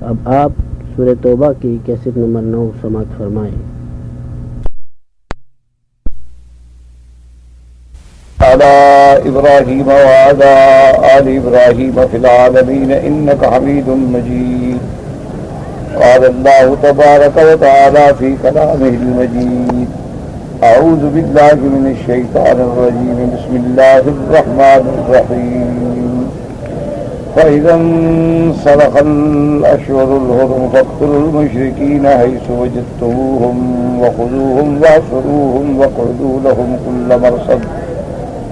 اب آپ سورہ توبہ کی کیسٹ نمبر 9 سماعت فرمائیں۔ على إبراهيم وعلى آل إبراهيم في العالمين إنك حميد مجيد. قال الله تبارك وتعالى في كلامه المجيد: أعوذ بالله من الشيطان الرجيم. بسم الله الرحمن الرحيم. فإذا انسلخ الأشهر الحرم فاقتلوا المشركين حيث وجدتموهم وخذوهم واحصروهم واقعدوا لهم كل مرصد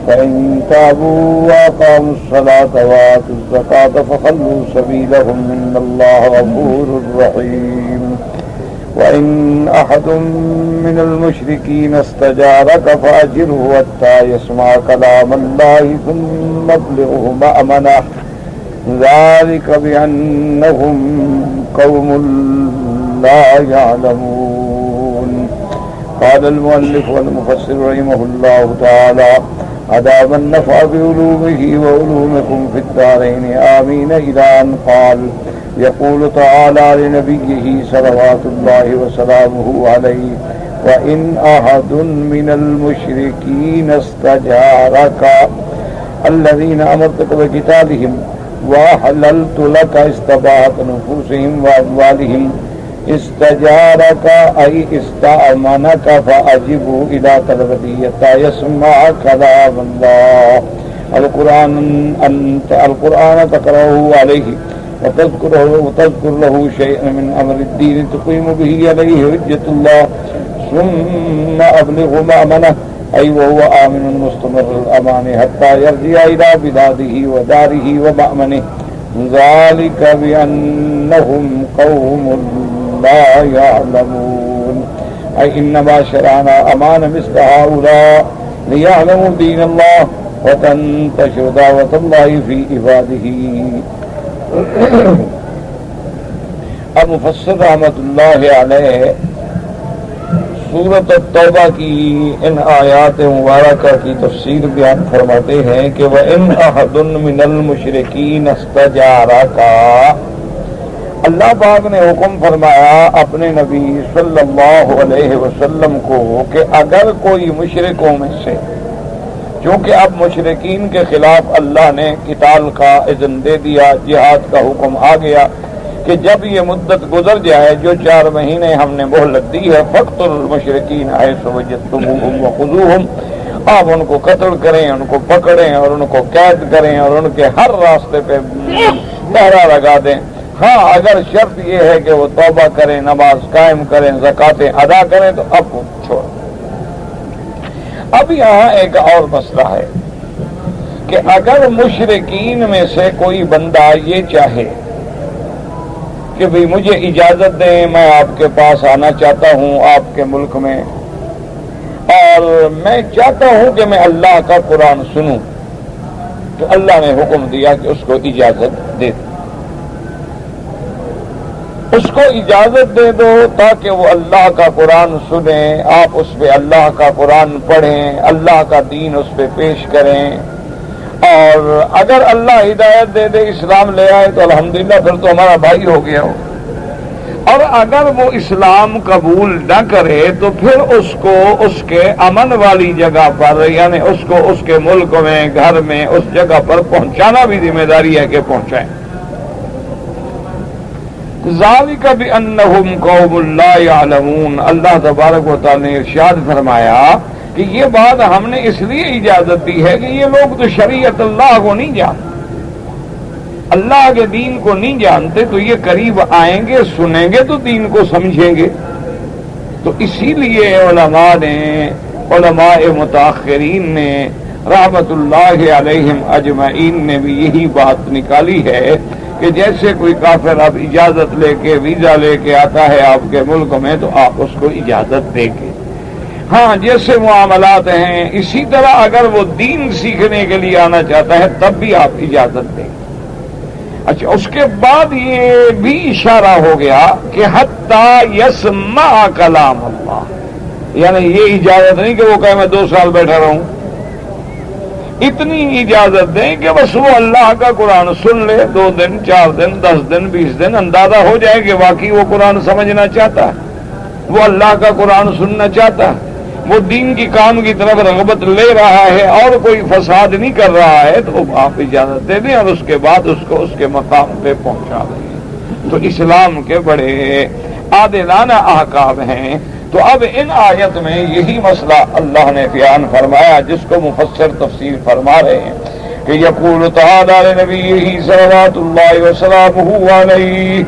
فإن تابوا وأقاموا الصلاة وآتوا الزكاة فخلوا سبيلهم إن الله غفور رحيم. وإن أحد من المشركين استجارك فأجره حتى يسمع كلام الله ثم أبلغه مأمنه ذلك بأنهم قوم لا يعلمون. قال المؤلف والمفسر رحمه الله تعالى: أدام النفع بعلومه وعلومكم في الدارين آمين. إلى أن قال: يقول تعالى لنبيه صلوات الله وسلامه عليه: وإن أحد من المشركين استجارك الذين أمرتك بقتالهم وأحللت لك استباحة نفوسهم وأموالهم استجارك أي استأمنك فأجبوا إلى طلبته حتى يسمع كلام الله. القرآن تقرأه عليه وتذكر له شيئا من أمر الدين تقيم به عليه حجة الله ثم أبلغ مأمنه أي وهو آمن مستمر الأمان حتى يرجع إلى بلاده وداره ومأمنه ذلك بأنهم قوم لا يعلمون. أي إنما شرعنا أمان مثل هؤلاء ليعلموا دين الله وتنتشر دعوة الله في عباده. المفسر رحمۃ اللہ علیہ سورۃ التوبہ کی ان آیات مبارکہ کی تفسیر بیان فرماتے ہیں کہ وَإِنْ أَحَدٌ مِّنَ الْمُشْرِكِينَ اسْتَجَارَكَ، اللہ پاک نے حکم فرمایا اپنے نبی صلی اللہ علیہ وسلم کو کہ اگر کوئی مشرکوں میں سے، چونکہ اب مشرکین کے خلاف اللہ نے قتال کا اذن دے دیا، جہاد کا حکم آ گیا کہ جب یہ مدت گزر جائے جو 4 مہینے ہم نے مہلت دی ہے، فَاقْتُلُوا الْمُشْرِكِينَ حَيْثُ وَجَدتُّمُوهُمْ وَخُذُوهُمْ، آپ ان کو قتل کریں، ان کو پکڑیں اور ان کو قید کریں اور ان کے ہر راستے پہ پہرا لگا دیں. ہاں اگر شرط یہ ہے کہ وہ توبہ کریں، نماز قائم کریں، زکاتیں ادا کریں تو اب وہ چھوڑ. اب یہاں ایک اور مسئلہ ہے کہ اگر مشرکین میں سے کوئی بندہ یہ چاہے کہ بھئی مجھے اجازت دیں، میں آپ کے پاس آنا چاہتا ہوں آپ کے ملک میں، اور میں چاہتا ہوں کہ میں اللہ کا قرآن سنوں، تو اللہ نے حکم دیا کہ اس کو اجازت دے دو، اس کو اجازت دے دو تاکہ وہ اللہ کا قرآن سنیں، آپ اس پہ اللہ کا قرآن پڑھیں، اللہ کا دین اس پہ پیش کریں، اور اگر اللہ ہدایت دے دے اسلام لے آئے تو الحمدللہ پھر تو ہمارا بھائی ہو گیا ہو، اور اگر وہ اسلام قبول نہ کرے تو پھر اس کو اس کے امن والی جگہ پر، یعنی اس کو اس کے ملک میں، گھر میں، اس جگہ پر پہنچانا بھی ذمہ داری ہے کہ پہنچائیں. ذالک بأنہم قوم لا یعلمون، اللہ تبارک و تعالی نے ارشاد فرمایا کہ یہ بات ہم نے اس لیے اجازت دی ہے کہ یہ لوگ تو شریعت اللہ کو نہیں جانتے، اللہ کے دین کو نہیں جانتے، تو یہ قریب آئیں گے، سنیں گے تو دین کو سمجھیں گے. تو اسی لیے علماء متاخرین نے رحمت اللہ علیہم اجمعین نے بھی یہی بات نکالی ہے کہ جیسے کوئی کافر اب اجازت لے کے، ویزا لے کے آتا ہے آپ کے ملک میں تو آپ اس کو اجازت دیں گے. ہاں جیسے معاملات ہیں اسی طرح اگر وہ دین سیکھنے کے لیے آنا چاہتا ہے تب بھی آپ اجازت دیں. اچھا، اس کے بعد یہ بھی اشارہ ہو گیا کہ حتی یسمع کلام اللہ، یعنی یہ اجازت نہیں کہ وہ کہے میں 2 سال بیٹھا رہوں، اتنی اجازت دیں کہ بس وہ اللہ کا قرآن سن لے، 2 دن 4 دن 10 دن 20 دن اندازہ ہو جائے کہ واقعی وہ قرآن سمجھنا چاہتا ہے، وہ اللہ کا قرآن سننا چاہتا ہے، وہ دین کی کام کی طرف رغبت لے رہا ہے اور کوئی فساد نہیں کر رہا ہے، تو آپ اجازت دے دیں اور اس کے بعد اس کو اس کے مقام پہ پہنچا دیں۔ تو اسلام کے بڑے عادلانہ احکام ہیں۔ تو اب ان آیت میں یہی مسئلہ اللہ نے بیان فرمایا جس کو مفسر تفسیر فرما رہے ہیں کہ یقول تعالی لنبیہ صلوات اللہ وسلامہ علیہ،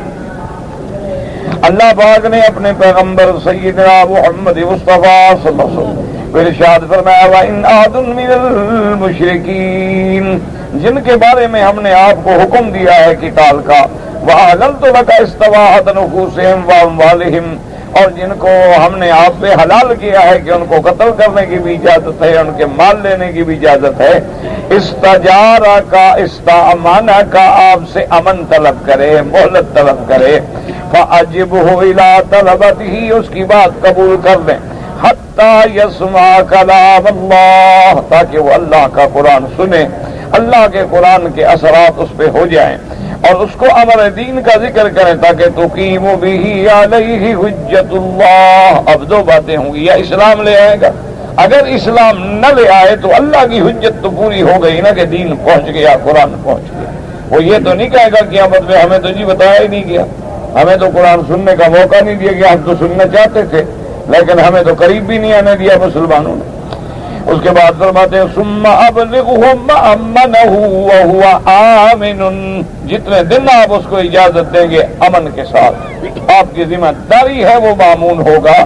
اللہ پاک نے اپنے پیغمبر سیدنا محمد مصطفیٰ صلی اللہ علیہ وسلم ارشاد فرمایا وَإِنْ أَحَدٌ مِّنَ الْمُشْرِكِينَ، جن کے بارے میں ہم نے آپ کو حکم دیا ہے قتال کا، وَأَحْلَلْتُ لَكَ اسْتَبَاحَةَ نُفُوسِهِمْ وَأَمْوَالِهِمْ، اور جن کو ہم نے آپ پہ حلال کیا ہے کہ ان کو قتل کرنے کی بھی اجازت ہے، ان کے مال لینے کی بھی اجازت ہے، استجارہ کا استامانہ کا آپ سے امن طلب کرے، مہلت طلب کرے، فَأَجِبْهُ إِلَىٰ طَلَبَتِهِ، اس کی بات قبول کر لیں، حَتَّىٰ يَسْمَعَ كَلَامَ اللَّهِ، تاکہ وہ اللہ کا قرآن سنے، اللہ کے قرآن کے اثرات اس پہ ہو جائیں اور اس کو امر دین کا ذکر کریں تاکہ تقیم بہ علیہ حجت اللہ۔ اب 2 باتیں ہوں گی، یا اسلام لے آئے گا، اگر اسلام نہ لے آئے تو اللہ کی حجت تو پوری ہو گئی نا کہ دین پہنچ گیا، قرآن پہنچ گیا۔ وہ یہ تو نہیں کہے گا قیامت میں ہمیں تو جی بتایا ہی نہیں گیا، ہمیں تو قرآن سننے کا موقع نہیں دیا گیا، ہم تو سننا چاہتے تھے لیکن ہمیں تو قریب بھی نہیں آنے دیا مسلمانوں نے۔ اس کے بعد فرماتے ہیں ثم ابلغه مأمنه وهو آمن، جتنے دن آپ اس کو اجازت دیں گے امن کے ساتھ، آپ کی ذمہ داری ہے وہ مامون ہوگا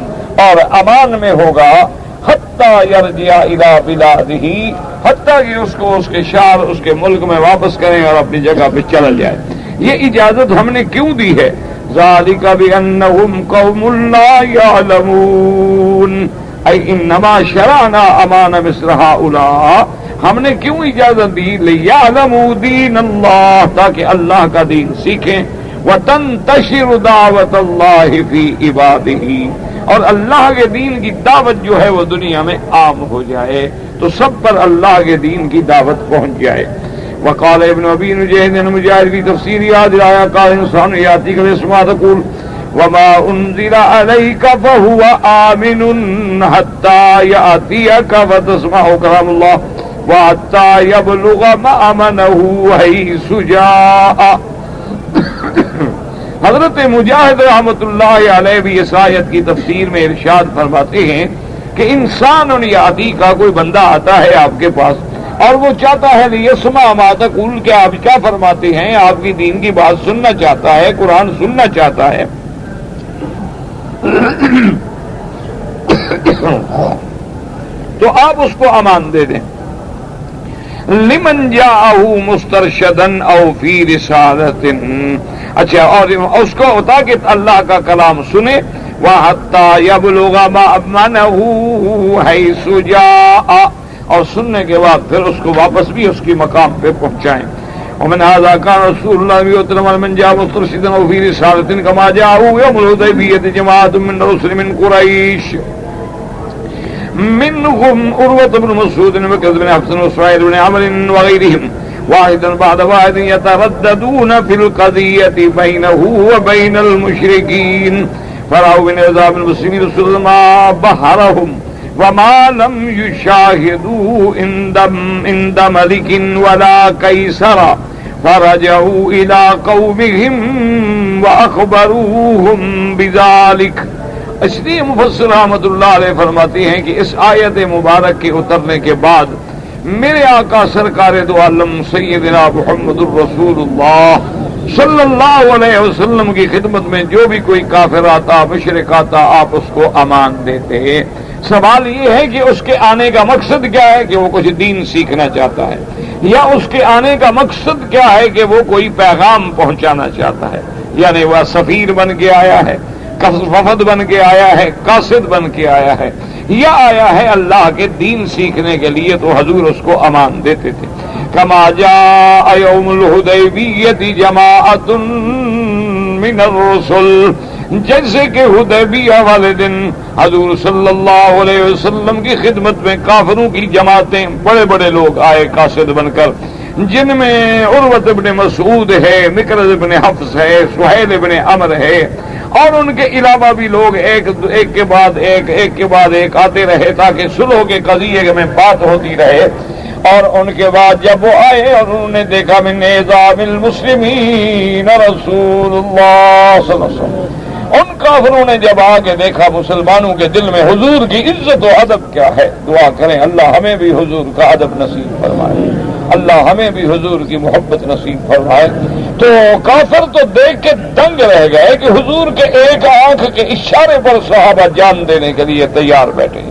اور امان میں ہوگا، حتی یرجع الی بلادہ، حتیٰ کہ اس کو اس کے شہر اس کے ملک میں واپس کریں اور اپنی جگہ پہ چل جائے۔ یہ اجازت ہم نے کیوں دی ہے؟ ذالک بانہم قوم لا یعلمون، ای انما شرعنا امان مثل ہؤلاء، ہم نے کیوں اجازت دی؟ لیعلموا دین اللہ، تاکہ اللہ کا دین سیکھیں، وتنتشر دعوت اللہ فی عبادہ، اور اللہ کے دین کی دعوت جو ہے وہ دنیا میں عام ہو جائے، تو سب پر اللہ کے دین کی دعوت پہنچ جائے۔ وقال ابن ابی نجیح نے مجاہد کی تفسیر یاد لایا، قال انسان یاتی کا اسما تقول وما انزل عليك فهو آمن حتى يأتيك فتسمع كلام الله وحتى يبلغ مأمنه حيث جاء۔ حضرت مجاہد رحمت اللہ علیہ بھی اس آیت کی تفسیر میں ارشاد فرماتے ہیں کہ انسان یاتی کا کوئی بندہ آتا ہے آپ کے پاس اور وہ چاہتا ہے لیسمع ما تقول، کہ آپ کیا فرماتے ہیں، آپ کی دین کی بات سننا چاہتا ہے، قرآن سننا چاہتا ہے، تو آپ اس کو امان دے دیں۔ لمن جاءہ مسترشدن او فی رسالت، اچھا، اور اس کو ہوتا کہ اللہ کا کلام سنے، وَحَتَّى يَبْلُغَ مَأْمَنَهُ حَيْثُ جَاءَ، اور سننے کے بعد پھر اس کو واپس بھی اس کی مقام پہ پہنچائیں۔ ومن هذا كان رسول الله يؤتمر من جاء مسترشدا وفي رسالة كما جاءوا يوم الحديبية جماعة من الرسل من قريش منهم عروة بن مسعود وكذب بن حفص وسعيد بن عمرو وغيرهم واحدا بعد واحد يترددون في القضية بينه وبين المشركين فرأوا من عذاب المسلمين رسول ما بهرهم وما لم يشاهدوا عند ملك ولا قيصر فرجعوا إلى قومهم وأخبروهم بذلك۔ اس لیے مفسر رحمۃ اللہ علیہ فرماتے ہیں کہ اس آیت مبارک کے اترنے کے بعد میرے آقا سرکار دو عالم سیدنا محمد الرسول اللہ صلی اللہ علیہ وسلم کی خدمت میں جو بھی کوئی کافر آتا، مشرک آتا، آپ اس کو امان دیتے ہیں۔ سوال یہ ہے کہ اس کے آنے کا مقصد کیا ہے، کہ وہ کچھ دین سیکھنا چاہتا ہے، یا اس کے آنے کا مقصد کیا ہے کہ وہ کوئی پیغام پہنچانا چاہتا ہے، یعنی وہ سفیر بن کے آیا ہے، وفد بن کے آیا ہے، قاصد بن کے آیا ہے، یا آیا ہے اللہ کے دین سیکھنے کے لیے، تو حضور اس کو امان دیتے تھے۔ کما جاء یوم الحدیبیہ جماعۃ من الرسل، جیسے کہ حدیبیہ والے دن حضور صلی اللہ علیہ وسلم کی خدمت میں کافروں کی جماعتیں بڑے بڑے لوگ آئے قاصد بن کر، جن میں عروۃ ابن مسعود ہے، مکرز ابن حفص ہے، سہیل ابن عمر ہے، اور ان کے علاوہ بھی لوگ ایک کے بعد ایک آتے رہے تاکہ صلح کے قضیے میں بات ہوتی رہے۔ اور ان کے بعد جب وہ آئے اور انہوں نے دیکھا من اعظام المسلمین رسول اللہ صلی اللہ علیہ وسلم، ان کافروں نے جب آگے دیکھا مسلمانوں کے دل میں حضور کی عزت و ادب کیا ہے، دعا کریں اللہ ہمیں بھی حضور کا ادب نصیب فرمائے، اللہ ہمیں بھی حضور کی محبت نصیب فرمائے۔ تو کافر تو دیکھ کے دنگ رہ گئے کہ حضور کے ایک آنکھ کے اشارے پر صحابہ جان دینے کے لیے تیار بیٹھے،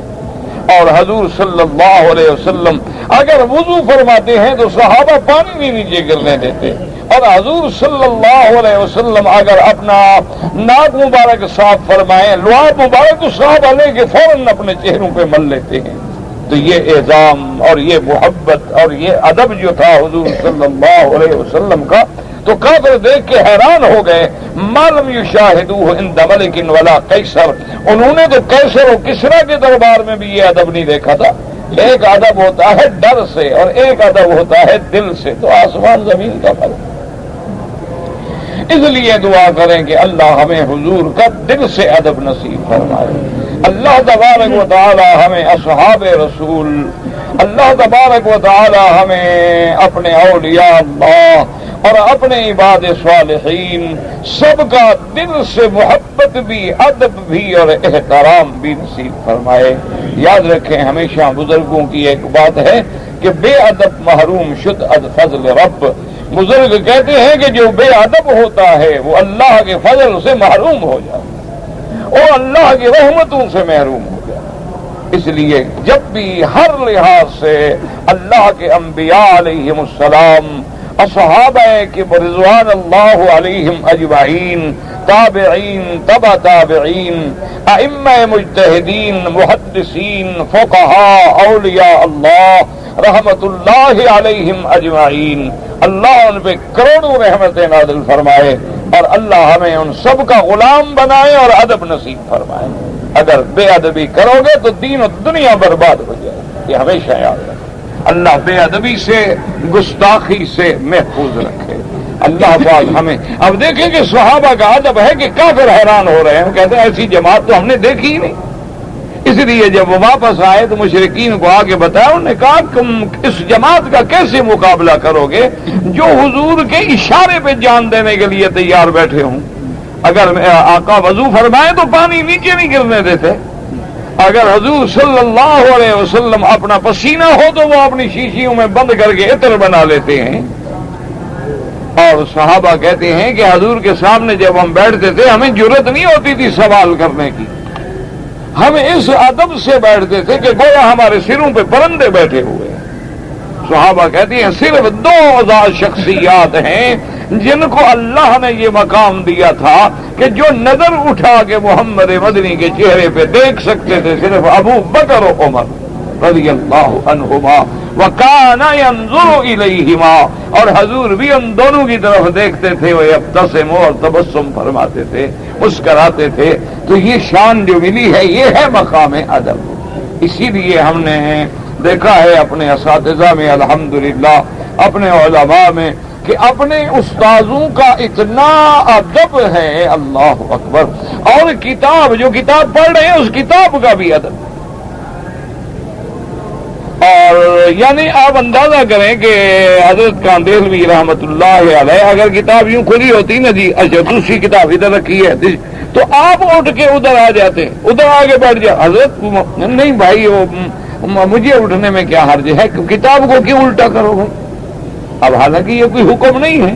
اور حضور صلی اللہ علیہ وسلم اگر وضو فرماتے ہیں تو صحابہ پانی بھی نیچے گرنے دیتے، اور حضور صلی اللہ علیہ وسلم اگر اپنا ناک مبارک صاف فرمائیں، لعاب مبارک تو صحابہ لے کے فوراً اپنے چہروں پہ مل لیتے ہیں۔ تو یہ اعظام اور یہ محبت اور یہ ادب جو تھا حضور صلی اللہ علیہ وسلم کا، تو کافر دیکھ کے حیران ہو گئے۔ معلوم یشاہدوہ عند ملک ولا قیصر، انہوں نے تو قیصر و کسریٰ کے دربار میں بھی یہ ادب نہیں دیکھا تھا۔ ایک ادب ہوتا ہے ڈر سے اور ایک ادب ہوتا ہے دل سے، تو آسمان زمین کا فرق۔ اس لیے دعا کریں کہ اللہ ہمیں حضور کا دل سے ادب نصیب فرمائے۔ اللہ تبارک و تعالی ہمیں اصحاب رسول، اللہ تبارک و تعالی ہمیں اپنے اولیاء اللہ اور اپنے عباد صالحین سب کا دل سے محبت بھی، ادب بھی اور احترام بھی نصیب فرمائے۔ یاد رکھیں ہمیشہ بزرگوں کی ایک بات ہے کہ بے ادب محروم شد از فضل رب۔ بزرگ کہتے ہیں کہ جو بے ادب ہوتا ہے وہ اللہ کے فضل سے محروم ہو جائے اور اللہ کی رحمتوں سے محروم ہو جائے۔ اس لیے جب بھی ہر لحاظ سے اللہ کے انبیاء علیہم السلام، اصحابہ کہ رضوان اللہ علیہم اجمعین، تابعین، تبع تابعین، ائمہ مجتہدین، محدثین، فقہاء، اولیاء اللہ رحمت اللہ علیہم اجمعین، اللہ ان پہ کروڑوں رحمتیں نازل فرمائے، اور اللہ ہمیں ان سب کا غلام بنائے اور ادب نصیب فرمائے۔ اگر بے ادبی کرو گے تو دین و دنیا برباد ہو جائے، یہ ہمیشہ یاد رکھیں۔ اللہ بے ادبی سے، گستاخی سے محفوظ رکھے۔ اللہ پاک ہمیں، اب دیکھیں کہ صحابہ کا ادب ہے کہ کافر حیران ہو رہے ہیں، کہتے ہیں ایسی جماعت تو ہم نے دیکھی ہی نہیں۔ اس لیے جب وہ واپس آئے تو مشرکین کو آگے بتایا، انہوں نے کہا تم اس جماعت کا کیسے مقابلہ کرو گے جو حضور کے اشارے پہ جان دینے کے لیے تیار بیٹھے ہوں۔ اگر آقا وضو فرمائے تو پانی نیچے نہیں گرنے دیتے، اگر حضور صلی اللہ علیہ وسلم اپنا پسینہ ہو تو وہ اپنی شیشیوں میں بند کر کے عطر بنا لیتے ہیں۔ اور صحابہ کہتے ہیں کہ حضور کے سامنے جب ہم بیٹھتے تھے ہمیں جرأت نہیں ہوتی تھی سوال کرنے کی، ہم اس ادب سے بیٹھتے تھے کہ گویا ہمارے سروں پہ پرندے بیٹھے ہوئے ہیں۔ صحابہ کہتے ہیں صرف دو شخصیات ہیں جن کو اللہ نے یہ مقام دیا تھا کہ جو نظر اٹھا کے محمد مدنی کے چہرے پہ دیکھ سکتے تھے، صرف ابو بکر و عمر رضی اللہ عنہما، وَكَانَ يَنظُرُ إِلَيْهِمَا، اور حضور بھی ان دونوں کی طرف دیکھتے تھے، وہ یبتسم اور تبسم فرماتے تھے، مسکراتے تھے۔ تو یہ شان جو ملی ہے یہ ہے مقام ادب۔ اسی لیے ہم نے دیکھا ہے اپنے اساتذہ میں، الحمدللہ اپنے علماء میں، کہ اپنے استاذوں کا اتنا ادب ہے، اللہ اکبر، اور کتاب جو کتاب پڑھ رہے ہیں اس کتاب کا بھی ادب۔ اور یعنی آپ اندازہ کریں کہ حضرت کاندیلوی رحمت اللہ علیہ اگر کتاب یوں کھلی ہوتی نا جی، اچھا دوسری کتاب ادھر رکھی ہے تو آپ اٹھ کے ادھر آ جاتے، ادھر آگے بیٹھ جا، حضرت نہیں بھائی مجھے اٹھنے میں کیا حرج ہے، کتاب کو کیوں الٹا کرو بھائی؟ اب حالانکہ یہ کوئی حکم نہیں ہے،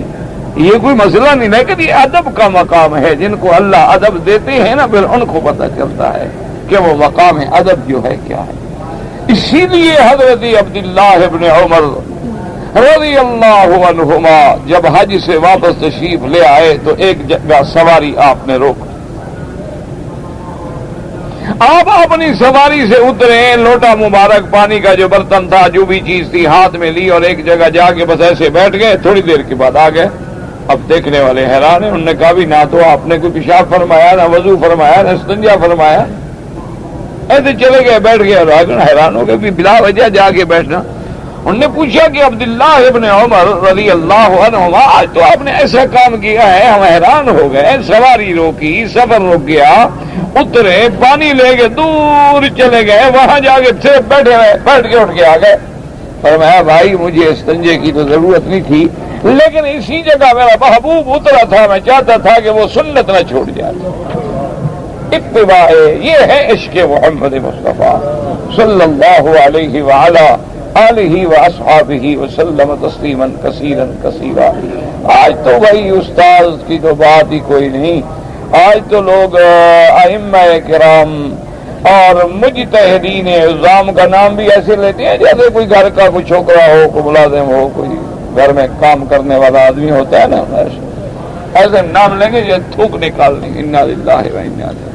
یہ کوئی مسئلہ نہیں، لیکن یہ ادب کا مقام ہے۔ جن کو اللہ ادب دیتے ہیں نا پھر ان کو پتہ چلتا ہے کہ وہ مقام ادب جو ہے کیا ہے۔ اسی لیے حضرت عبداللہ ابن عمر رضی اللہ عنہما جب حج سے واپس تشریف لے آئے تو ایک جگہ سواری آپ نے روک، آپ اپنی سواری سے اترے، لوٹا مبارک پانی کا جو برتن تھا، جو بھی چیز تھی ہاتھ میں لی اور ایک جگہ جا کے بس ایسے بیٹھ گئے، تھوڑی دیر کے بعد آ گئے۔ اب دیکھنے والے حیران ہیں. انہوں نے کہا بھی نہ تو آپ نے کوئی پیشاب فرمایا، نہ وضو فرمایا، نہ استنجا فرمایا، ایسے چلے گئے بیٹھ گئے. راجن حیران ہو گئے بھی بلا وجہ جا کے بیٹھنا. انہوں نے پوچھا کہ عبداللہ ابن عمر رضی اللہ عنہما آج تو آپ نے ایسا کام کیا ہے، ہم حیران ہو گئے. سواری روکی، سفر رک گیا، اترے، پانی لے کے دور چلے گئے، وہاں جا کے صرف بیٹھے رہے، بیٹھ کے اٹھ کے آ گئے. فرمایا بھائی مجھے استنجے کی تو ضرورت نہیں تھی، لیکن اسی جگہ میرا محبوب اترا تھا، میں چاہتا تھا کہ وہ سنت نہ چھوڑ جائے. اتباع یہ ہے عشق محمد مصطفیٰ صلی اللہ علیہ وعلا آلہ واصحابہ وسلم تسلیما کثیرا کثیرا. آج تو بھائی استاذ کی تو بات ہی کوئی نہیں. آج تو لوگ ائمہ کرام اور مجتہدین عظام کا نام بھی ایسے لیتے ہیں جیسے کوئی گھر کا کوئی چھوکرا ہو، کوئی ملازم ہو، کوئی گھر میں کام کرنے والا آدمی ہوتا ہے نا، ایسے نام لیں گے جیسے تھوک نکال لیں گے. انا للہ و انا الیہ.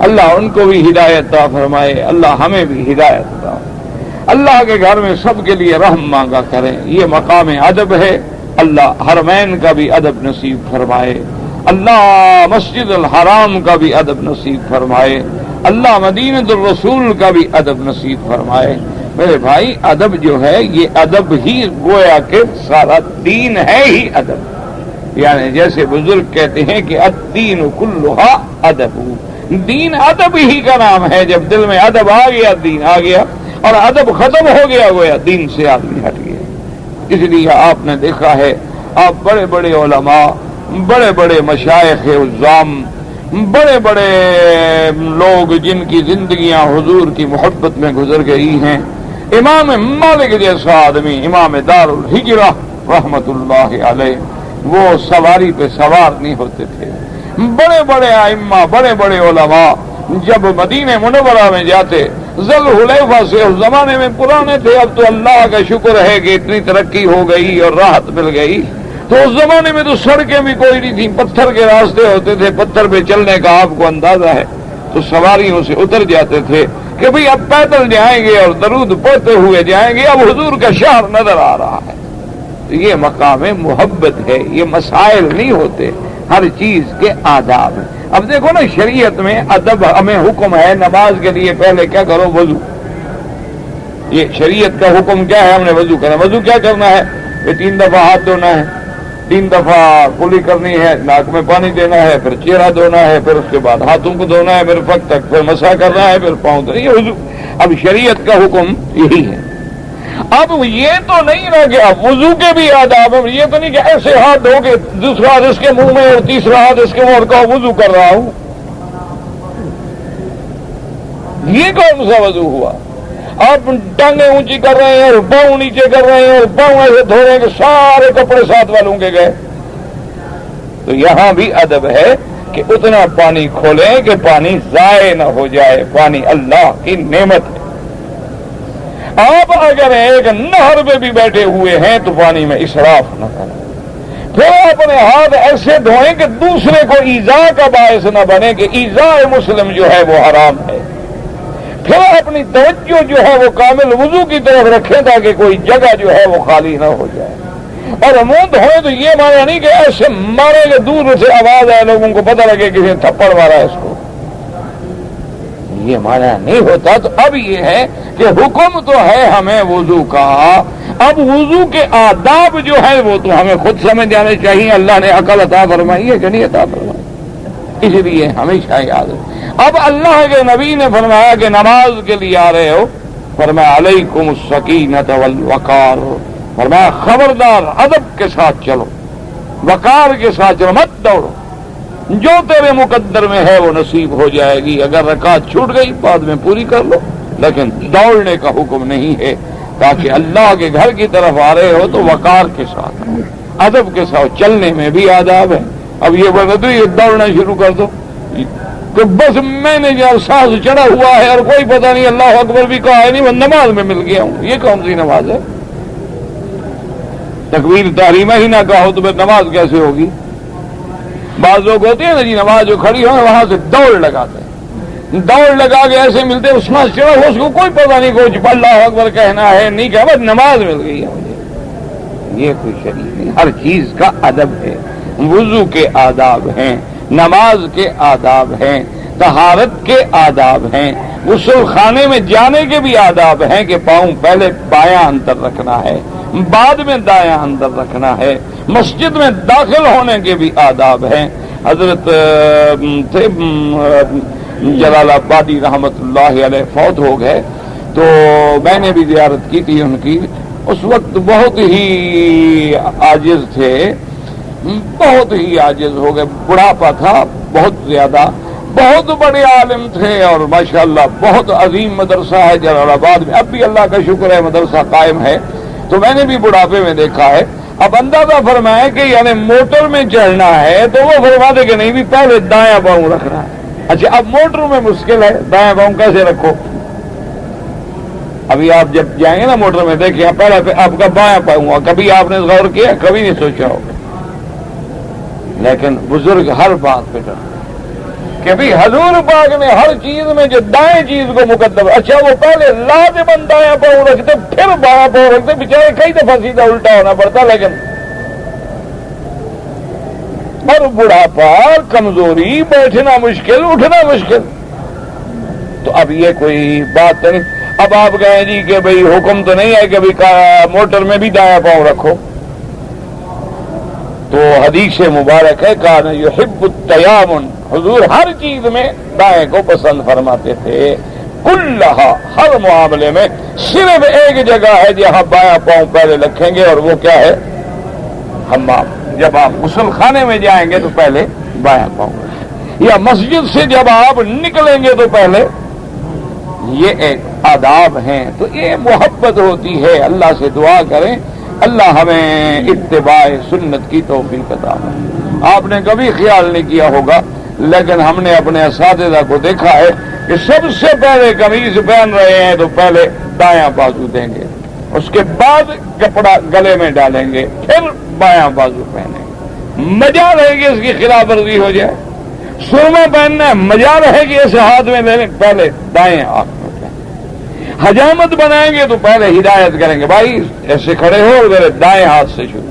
اللہ ان کو بھی ہدایت عطا فرمائے، اللہ ہمیں بھی ہدایت عطا. اللہ کے گھر میں سب کے لیے رحم مانگا کریں. یہ مقام ادب ہے. اللہ حرمین کا بھی ادب نصیب فرمائے. اللہ مسجد الحرام کا بھی ادب نصیب فرمائے. اللہ مدینۃ الرسول کا بھی ادب نصیب فرمائے. میرے بھائی ادب جو ہے یہ ادب ہی گویا کہ سارا دین ہے ہی ادب. یعنی جیسے بزرگ کہتے ہیں کہ الدین کلھا ادب، دین ادب ہی کا نام ہے. جب دل میں ادب آ گیا دین آ گیا، اور ادب ختم ہو گیا گویا دین سے آدمی ہٹ گیا. اس لیے آپ نے دیکھا ہے آپ بڑے بڑے علماء، بڑے بڑے مشائخ عظام، بڑے بڑے لوگ جن کی زندگیاں حضور کی محبت میں گزر گئی ہیں. امام مالک جیسا آدمی، امام دار الحجرہ رحمت اللہ علیہ، وہ سواری پہ سوار نہیں ہوتے تھے. بڑے بڑے ائمہ، بڑے بڑے علماء جب مدینہ منورہ میں جاتے، ذل حلیفہ سے اس زمانے میں پرانے تھے، اب تو اللہ کا شکر ہے کہ اتنی ترقی ہو گئی اور راحت مل گئی. تو اس زمانے میں تو سڑکیں بھی کوئی نہیں تھی، پتھر کے راستے ہوتے تھے. پتھر پہ چلنے کا آپ کو اندازہ ہے. تو سواریوں سے اتر جاتے تھے کہ بھئی اب پیدل جائیں گے اور درود پڑھتے ہوئے جائیں گے، اب حضور کا شہر نظر آ رہا ہے. تو یہ مقام محبت ہے. یہ مسائل نہیں ہوتے، ہر چیز کے آداب ہیں. اب دیکھو نا شریعت میں ادب ہمیں حکم ہے نماز کے لیے پہلے کیا کرو؟ وضو. یہ شریعت کا حکم کیا ہے؟ ہم نے وضو کرنا. وضو کیا کرنا ہے؟ یہ 3 دفعہ ہاتھ دھونا ہے، 3 دفعہ کلی کرنی ہے، ناک میں پانی دینا ہے، پھر چہرہ دھونا ہے، پھر اس کے بعد ہاتھوں کو دھونا ہے مرفق تک، پھر مسح کرنا ہے، پھر پاؤں دھونا. یہ وضو. اب شریعت کا حکم یہی ہے. اب یہ تو نہیں نا کہ اب وضو کے بھی آداب ہیں. یہ تو نہیں کہ ایسے ہاتھ دھو کے دوسرا ہاتھ اس کے منہ میں اور تیسرا ہاتھ اس کے منہ اور کہو وضو کر رہا ہوں. یہ کون سا وضو ہوا؟ آپ ٹانگیں اونچی کر رہے ہیں اور پاؤں نیچے کر رہے ہیں اور پاؤں ایسے دھو رہے ہیں کہ سارے کپڑے ساتھ والوں کے گئے. تو یہاں بھی ادب ہے کہ اتنا پانی کھولیں کہ پانی ضائع نہ ہو جائے. پانی اللہ کی نعمت ہے. آپ اگر ایک نہر پہ بھی بیٹھے ہوئے ہیں تو پانی میں اسراف نہ کریں. پھر اپنے ہاتھ ایسے دھوئیں کہ دوسرے کو ایذا کا باعث نہ بنے کہ ایذاء مسلم جو ہے وہ حرام ہے. پھر اپنی توجہ جو ہے وہ کامل وضو کی طرف رکھیں تاکہ کوئی جگہ جو ہے وہ خالی نہ ہو جائے. اور منہ دھوئیں تو یہ مانا نہیں کہ ایسے مارے کہ دور سے آواز آئے لوگوں کو پتہ لگے کسی نے تھپڑ مارا ہے اس کو. یہ مانا نہیں ہوتا. تو اب یہ ہے کہ حکم تو ہے ہمیں وضو کا. اب وضو کے آداب جو ہے وہ تو ہمیں خود سمجھ جانے چاہیے. اللہ نے عقل عطا فرمائی ہے کہ نہیں عطا فرمائی؟ اس لیے ہمیشہ یاد ہے. اب اللہ کے نبی نے فرمایا کہ نماز کے لیے آ رہے ہو، فرمایا علیکم السکینۃ والوقار. فرمایا خبردار ادب کے ساتھ چلو، وقار کے ساتھ چلو، مت دوڑو. جو تیرے مقدر میں ہے وہ نصیب ہو جائے گی. اگر رکعت چھوٹ گئی بعد میں پوری کر لو، لیکن دوڑنے کا حکم نہیں ہے. تاکہ اللہ کے گھر کی طرف آ رہے ہو تو وقار کے ساتھ، ادب کے ساتھ. چلنے میں بھی آداب ہے. اب یہ بتا دو یہ دوڑنا شروع کر دو کہ بس میں نے جو سانس چڑھا ہوا ہے اور کوئی پتہ نہیں اللہ اکبر بھی کہا ہے نہیں، میں نماز میں مل گیا ہوں. یہ کون سی نماز ہے؟ تکبیر تحریمہ ہی نہ کہو تو پھر نماز کیسے ہوگی؟ بعض لوگ ہوتے ہیں نا جی نماز جو کھڑی ہو وہاں سے دوڑ لگاتے ہیں، دوڑ لگا کے ایسے ملتے اس میں چڑھا ہو اس کو کوئی پتہ نہیں، کوئی اللہ اکبر کہنا ہے نہیں کہا، بس نماز مل گئی ہے مجھے. یہ کوئی شریعت نہیں. ہر چیز کا ادب ہے. وضو کے آداب ہیں، نماز کے آداب ہیں، طہارت کے آداب ہیں، غسل خانے میں جانے کے بھی آداب ہیں کہ پاؤں پہلے بایاں اندر رکھنا ہے، بعد میں دایاں اندر رکھنا ہے. مسجد میں داخل ہونے کے بھی آداب ہیں. حضرت تھے جلال آبادی رحمت اللہ علیہ، فوت ہو گئے، تو میں نے بھی زیارت کی تھی ان کی. اس وقت بہت ہی عاجز تھے، بہت ہی عاجز ہو گئے، بڑھاپا تھا بہت زیادہ. بہت بڑے عالم تھے اور ماشاءاللہ بہت عظیم مدرسہ ہے جلال آباد میں. اب بھی اللہ کا شکر ہے مدرسہ قائم ہے. تو میں نے بھی بڑھاپے میں دیکھا ہے. اب اندازہ فرمائے کہ یعنی موٹر میں چڑھنا ہے تو وہ فرماتے کہ نہیں بھی پہلے دایاں پاؤں رکھنا ہے. اچھا اب موٹر میں مشکل ہے، دایاں پاؤں کیسے رکھو؟ ابھی آپ جب جائیں گے نا موٹر میں، دیکھیں پہلے آپ کا بایاں پاؤں ہوا. کبھی آپ نے غور کیا؟ کبھی نہیں سوچا ہوگا. لیکن بزرگ ہر بات پہ ڈر کہ بھی حضور پاک نے ہر چیز میں جو دائیں چیز کو مقدم. اچھا وہ پہلے لازماً دایاں پاؤں رکھتے پھر بایاں پاؤں رکھتے، بےچارے کئی دفعہ سیدھا الٹا ہونا پڑتا. لیکن اور بڑھاپا، کمزوری، بیٹھنا مشکل، اٹھنا مشکل. تو اب یہ کوئی بات نہیں. اب آپ کہیں جی کہ بھئی حکم تو نہیں ہے کہ موٹر میں بھی دایاں پاؤں رکھو. تو حدیث مبارک ہے کان یحب التیامن، حضور ہر چیز میں دائیں کو پسند فرماتے تھے. کلہا، ہر معاملے میں. صرف ایک جگہ ہے جہاں بایاں پاؤں پہلے رکھیں گے اور وہ کیا ہے؟ حمام. جب آپ غسل خانے میں جائیں گے تو پہلے بایاں پاؤں، یا مسجد سے جب آپ نکلیں گے تو پہلے. یہ ایک آداب ہیں. تو یہ محبت ہوتی ہے. اللہ سے دعا کریں اللہ ہمیں اتباع سنت کی توفیق عطا فرمائے. آپ نے کبھی خیال نہیں کیا ہوگا لیکن ہم نے اپنے اساتذہ کو دیکھا ہے کہ سب سے پہلے قمیض پہن رہے ہیں تو پہلے دایاں بازو دیں گے، اس کے بعد کپڑا گلے میں ڈالیں گے، پھر بایاں بازو پہنیں گے. مجال ہے کہ اس کی خلاف ورزی ہو جائے. سرما پہننا ہے، مجال ہے کہ اسے ہاتھ میں لے لیں، پہلے دائیں ہاتھ میں. حجامت بنائیں گے تو پہلے ہدایت کریں گے بھائی ایسے کھڑے ہو اور میرے دائیں ہاتھ سے شروع.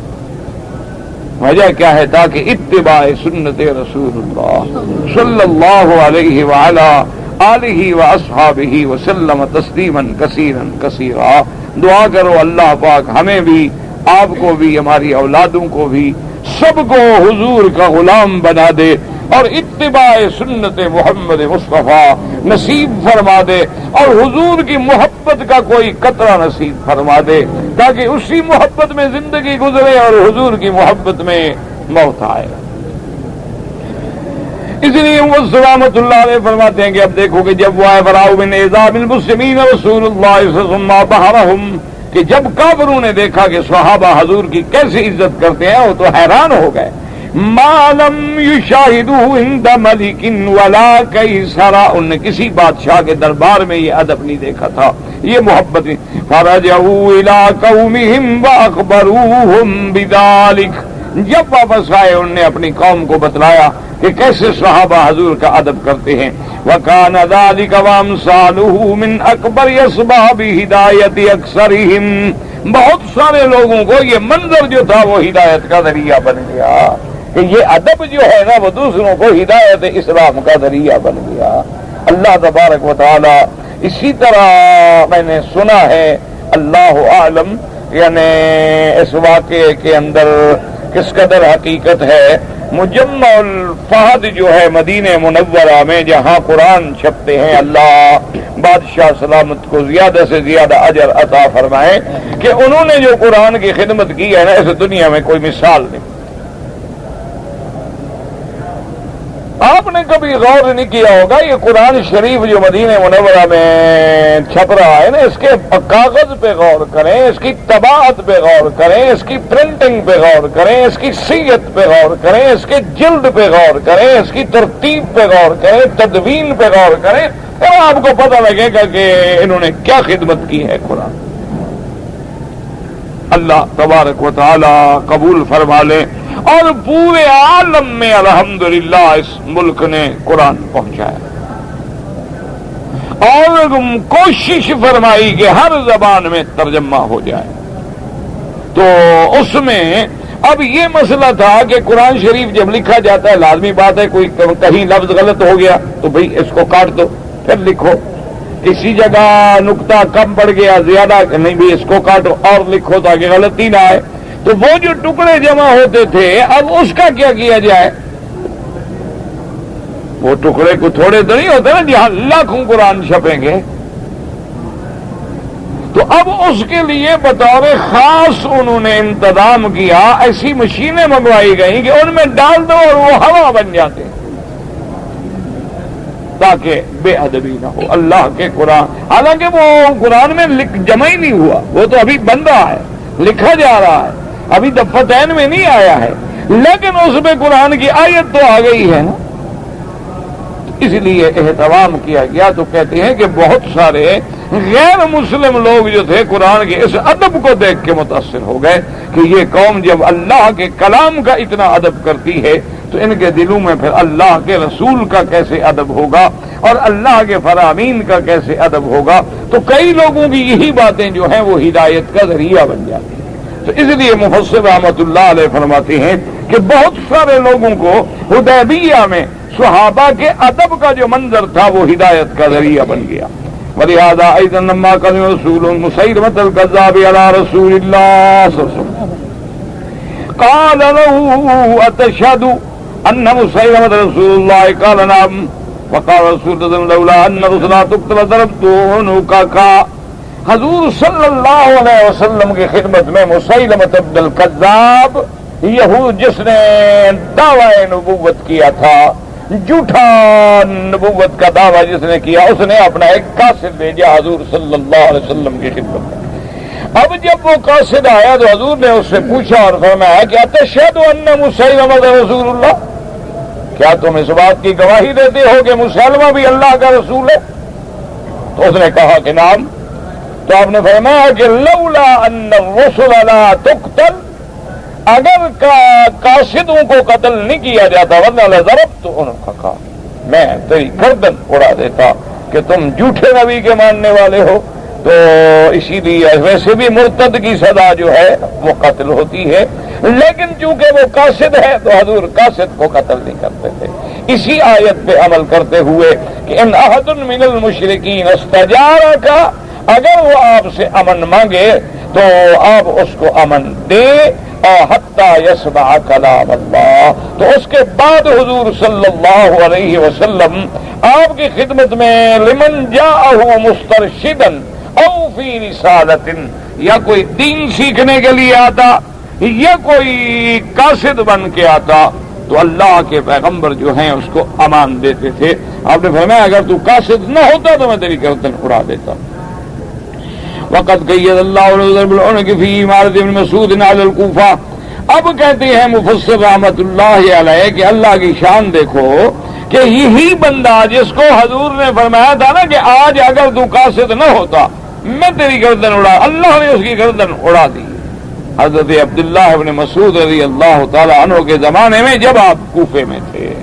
وجہ کیا ہے؟ تاکہ اتباع سنت رسول اللہ صلی اللہ علیہ وعلا آلہ واصحابہ وسلم تسلیما کثیرا کثیرا. دعا کرو اللہ پاک ہمیں بھی، آپ کو بھی، ہماری اولادوں کو بھی، سب کو حضور کا غلام بنا دے اور اتباع سنت محمد مصطفیٰ نصیب فرما دے اور حضور کی محبت کا کوئی قطرہ نصیب فرما دے تاکہ اسی محبت میں زندگی گزرے اور حضور کی محبت میں موت آئے. اس لیے وہ سلامت اللہ علیہ فرماتے ہیں کہ اب دیکھو کہ جب وہ آئے براؤ من اعظام المسلمین رسول اللہ صلی اللہ علیہ وسلم بہرہم، کہ جب کافروں نے دیکھا کہ صحابہ حضور کی کیسے عزت کرتے ہیں وہ تو حیران ہو گئے. ما لم یشاہدوہ عند ملک ولا کیسر، ان نے کسی بادشاہ کے دربار میں یہ ادب نہیں دیکھا تھا، یہ محبت نہیں. فرجعوا الی قومہم واخبروہم بذالک، جب واپس آئے انہوں نے اپنی قوم کو بتلایا کہ کیسے صحابہ حضور کا ادب کرتے ہیں. وَكَانَ ذَلِكَ وَأَمْثَالُهُ مِنْ أَكْبَرِ أَسْبَابِ ہدایت اکثرہم، بہت سارے لوگوں کو یہ منظر جو تھا وہ ہدایت کا ذریعہ بن گیا کہ یہ ادب جو ہے نا وہ دوسروں کو ہدایت اسلام کا ذریعہ بن گیا. اللہ تبارک و تعالی اسی طرح میں نے سنا ہے، اللہ عالم، یعنی اس واقعے کے اندر کس قدر حقیقت ہے. مجمع الفہد جو ہے مدینہ منورہ میں جہاں قرآن چھپتے ہیں، اللہ بادشاہ سلامت کو زیادہ سے زیادہ اجر عطا فرمائے کہ انہوں نے جو قرآن کی خدمت کی ہے نا اس دنیا میں کوئی مثال نہیں. آپ نے کبھی غور نہیں کیا ہوگا یہ قرآن شریف جو مدینہ منورہ میں چھپ رہا ہے نا، اس کے کاغذ پہ غور کریں، اس کی طباعت پہ غور کریں، اس کی پرنٹنگ پہ غور کریں، اس کی سیت پہ غور کریں، اس کے جلد پہ غور کریں، اس کی ترتیب پہ غور کریں، تدوین پہ غور کریں، اور آپ کو پتہ لگے گا کہ انہوں نے کیا خدمت کی ہے قرآن. اللہ تبارک و تعالی قبول فرما لے. اور پورے عالم میں الحمدللہ اس ملک نے قرآن پہنچایا اور کوشش فرمائی کہ ہر زبان میں ترجمہ ہو جائے. تو اس میں اب یہ مسئلہ تھا کہ قرآن شریف جب لکھا جاتا ہے لازمی بات ہے کوئی کہیں لفظ غلط ہو گیا تو بھئی اس کو کاٹ دو پھر لکھو، کسی جگہ نقطہ کم پڑ گیا زیادہ نہیں بھی اس کو کاٹو اور لکھو تاکہ غلطی نہ آئے۔ تو وہ جو ٹکڑے جمع ہوتے تھے اب اس کا کیا کیا جائے؟ وہ ٹکڑے کو تھوڑے تو نہیں ہوتے نا جہاں لاکھوں قرآن چھپیں گے، تو اب اس کے لیے بطور خاص انہوں نے انتظام کیا، ایسی مشینیں منگوائی گئیں کہ ان میں ڈال دو اور وہ ہوا بن جاتے تاکہ بے ادبی نہ ہو اللہ کے قرآن۔ حالانکہ وہ قرآن میں جمع ہی نہیں ہوا، وہ تو ابھی بن رہا ہے، لکھا جا رہا ہے، ابھی دفتین میں نہیں آیا ہے، لیکن اس میں قرآن کی آیت تو آ گئی ہے نا، اس لیے اہتمام کیا گیا۔ تو کہتے ہیں کہ بہت سارے غیر مسلم لوگ جو تھے قرآن کے اس ادب کو دیکھ کے متاثر ہو گئے کہ یہ قوم جب اللہ کے کلام کا اتنا ادب کرتی ہے تو ان کے دلوں میں پھر اللہ کے رسول کا کیسے ادب ہوگا اور اللہ کے فرامین کا کیسے ادب ہوگا۔ تو کئی لوگوں کی یہی باتیں جو ہیں وہ ہدایت کا ذریعہ بن جاتی ہیں۔ تو اس لیے مفسر رحمۃ اللہ علیہ فرماتے ہیں کہ بہت سارے لوگوں کو حدیبیہ میں صحابہ کے ادب کا جو منظر تھا وہ ہدایت کا ذریعہ بن گیا۔ وَلِهَذَا أَيْضًا لَمَّا قَدِمَ رَسُولٌ مُسَيْلَمَةَ الْكَذَّابِ عَلَى رَسُولِ اللَّهِ صَلَّى اللَّهُ عَلَيْهِ وسلم قَالَ لَهُ أَتَشْهَدُ أَنَّ مُسَيْلَمَةَ رَسُولُ اللَّهِ قَالَ نَعَمْ وقال رسول اللہ لولا ان رسلا تقتل ضربت عنقك۔ حضور صلی اللہ علیہ وسلم کی خدمت میں مسیلمۃ ابن الکذاب یہود جس نے دعوی نبوت کیا تھا، جھوٹا نبوت کا دعویٰ جس نے کیا، اس نے اپنا ایک قاصد بھیجا حضور صلی اللہ علیہ وسلم کی خدمت میں۔ اب جب وہ قاصد آیا تو حضور نے اس سے پوچھا اور فرمایا کہ اتشہد ان مسیلمۃ رسول اللہ، کیا تم اس بات کی گواہی دیتے ہو کہ مسلمہ بھی اللہ کا رسول ہے؟ تو اس نے کہا کہ نعم۔ تو آپ نے فرمایا کہ لولا ان الرسل لا تقتل، اگر قاصدوں کو قتل نہیں کیا جاتا ورنہ لضربت عنقک، میں تیری گردن اڑا دیتا کہ تم جھوٹے نبی کے ماننے والے ہو۔ تو اسی لیے ویسے بھی مرتد کی سزا جو ہے وہ قتل ہوتی ہے، لیکن چونکہ وہ قاصد ہے تو حضور قاصد کو قتل نہیں کرتے تھے۔ اسی آیت پہ عمل کرتے ہوئے کہ ان احد من المشرکین استجارک، اگر وہ آپ سے امن مانگے تو آپ اس کو امن دیں اور حتی یسمع کلام اللہ۔ تو اس کے بعد حضور صلی اللہ علیہ وسلم آپ کی خدمت میں لمن جاءہ مسترشدا او فی رسالۃ، یا کوئی دین سیکھنے کے لیے آتا یا کوئی قاصد بن کے آتا تو اللہ کے پیغمبر جو ہیں اس کو امان دیتے تھے۔ آپ نے فرمایا اگر تو قاصد نہ ہوتا تو میں تیری گردن اڑا دیتا۔ وقد قید اللہ بالعنق فی امارۃ ابن مسعود علی الکوفہ۔ اب کہتے ہیں مفسر رحمۃ اللہ علیہ کہ اللہ کی شان دیکھو کہ یہی بندہ جس کو حضور نے فرمایا تھا نا کہ آج اگر تو قاصد نہ ہوتا میں تیری گردن اڑا، اللہ نے اس کی گردن اڑا دی۔ حضرت عبداللہ ابن مسعود رضی اللہ تعالی عنہ کے زمانے میں جب آپ کوفے میں تھے،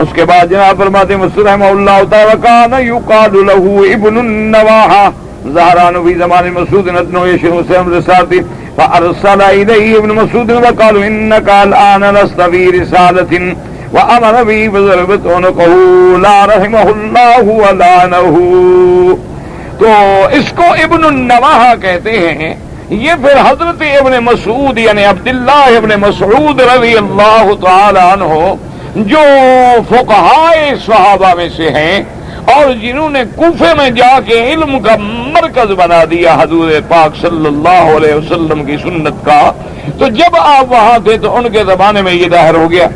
اس کے بعد جناب فرماتے مسعود رحمہ اللہ تعالی کان یقال له ابن النواحہ، زہران فی زمان مسعود ادنو یشرو سے امر ساتھی فارسل الیہ ابن مسعود وقالوا انک الان لست فی رسالۃ وامر بی بضربۃ عنقہ لا رحمہ اللہ ولعنہ۔ تو اس کو ابن النواحہ کہتے ہیں۔ یہ پھر حضرت ابن مسعود یعنی عبداللہ ابن مسعود رضی اللہ تعالی عنہ جو فقہائے صحابہ میں سے ہیں اور جنہوں نے کوفے میں جا کے علم کا مرکز بنا دیا حضور پاک صلی اللہ علیہ وسلم کی سنت کا، تو جب آپ وہاں تھے تو ان کے زمانے میں یہ ظاہر ہو گیا۔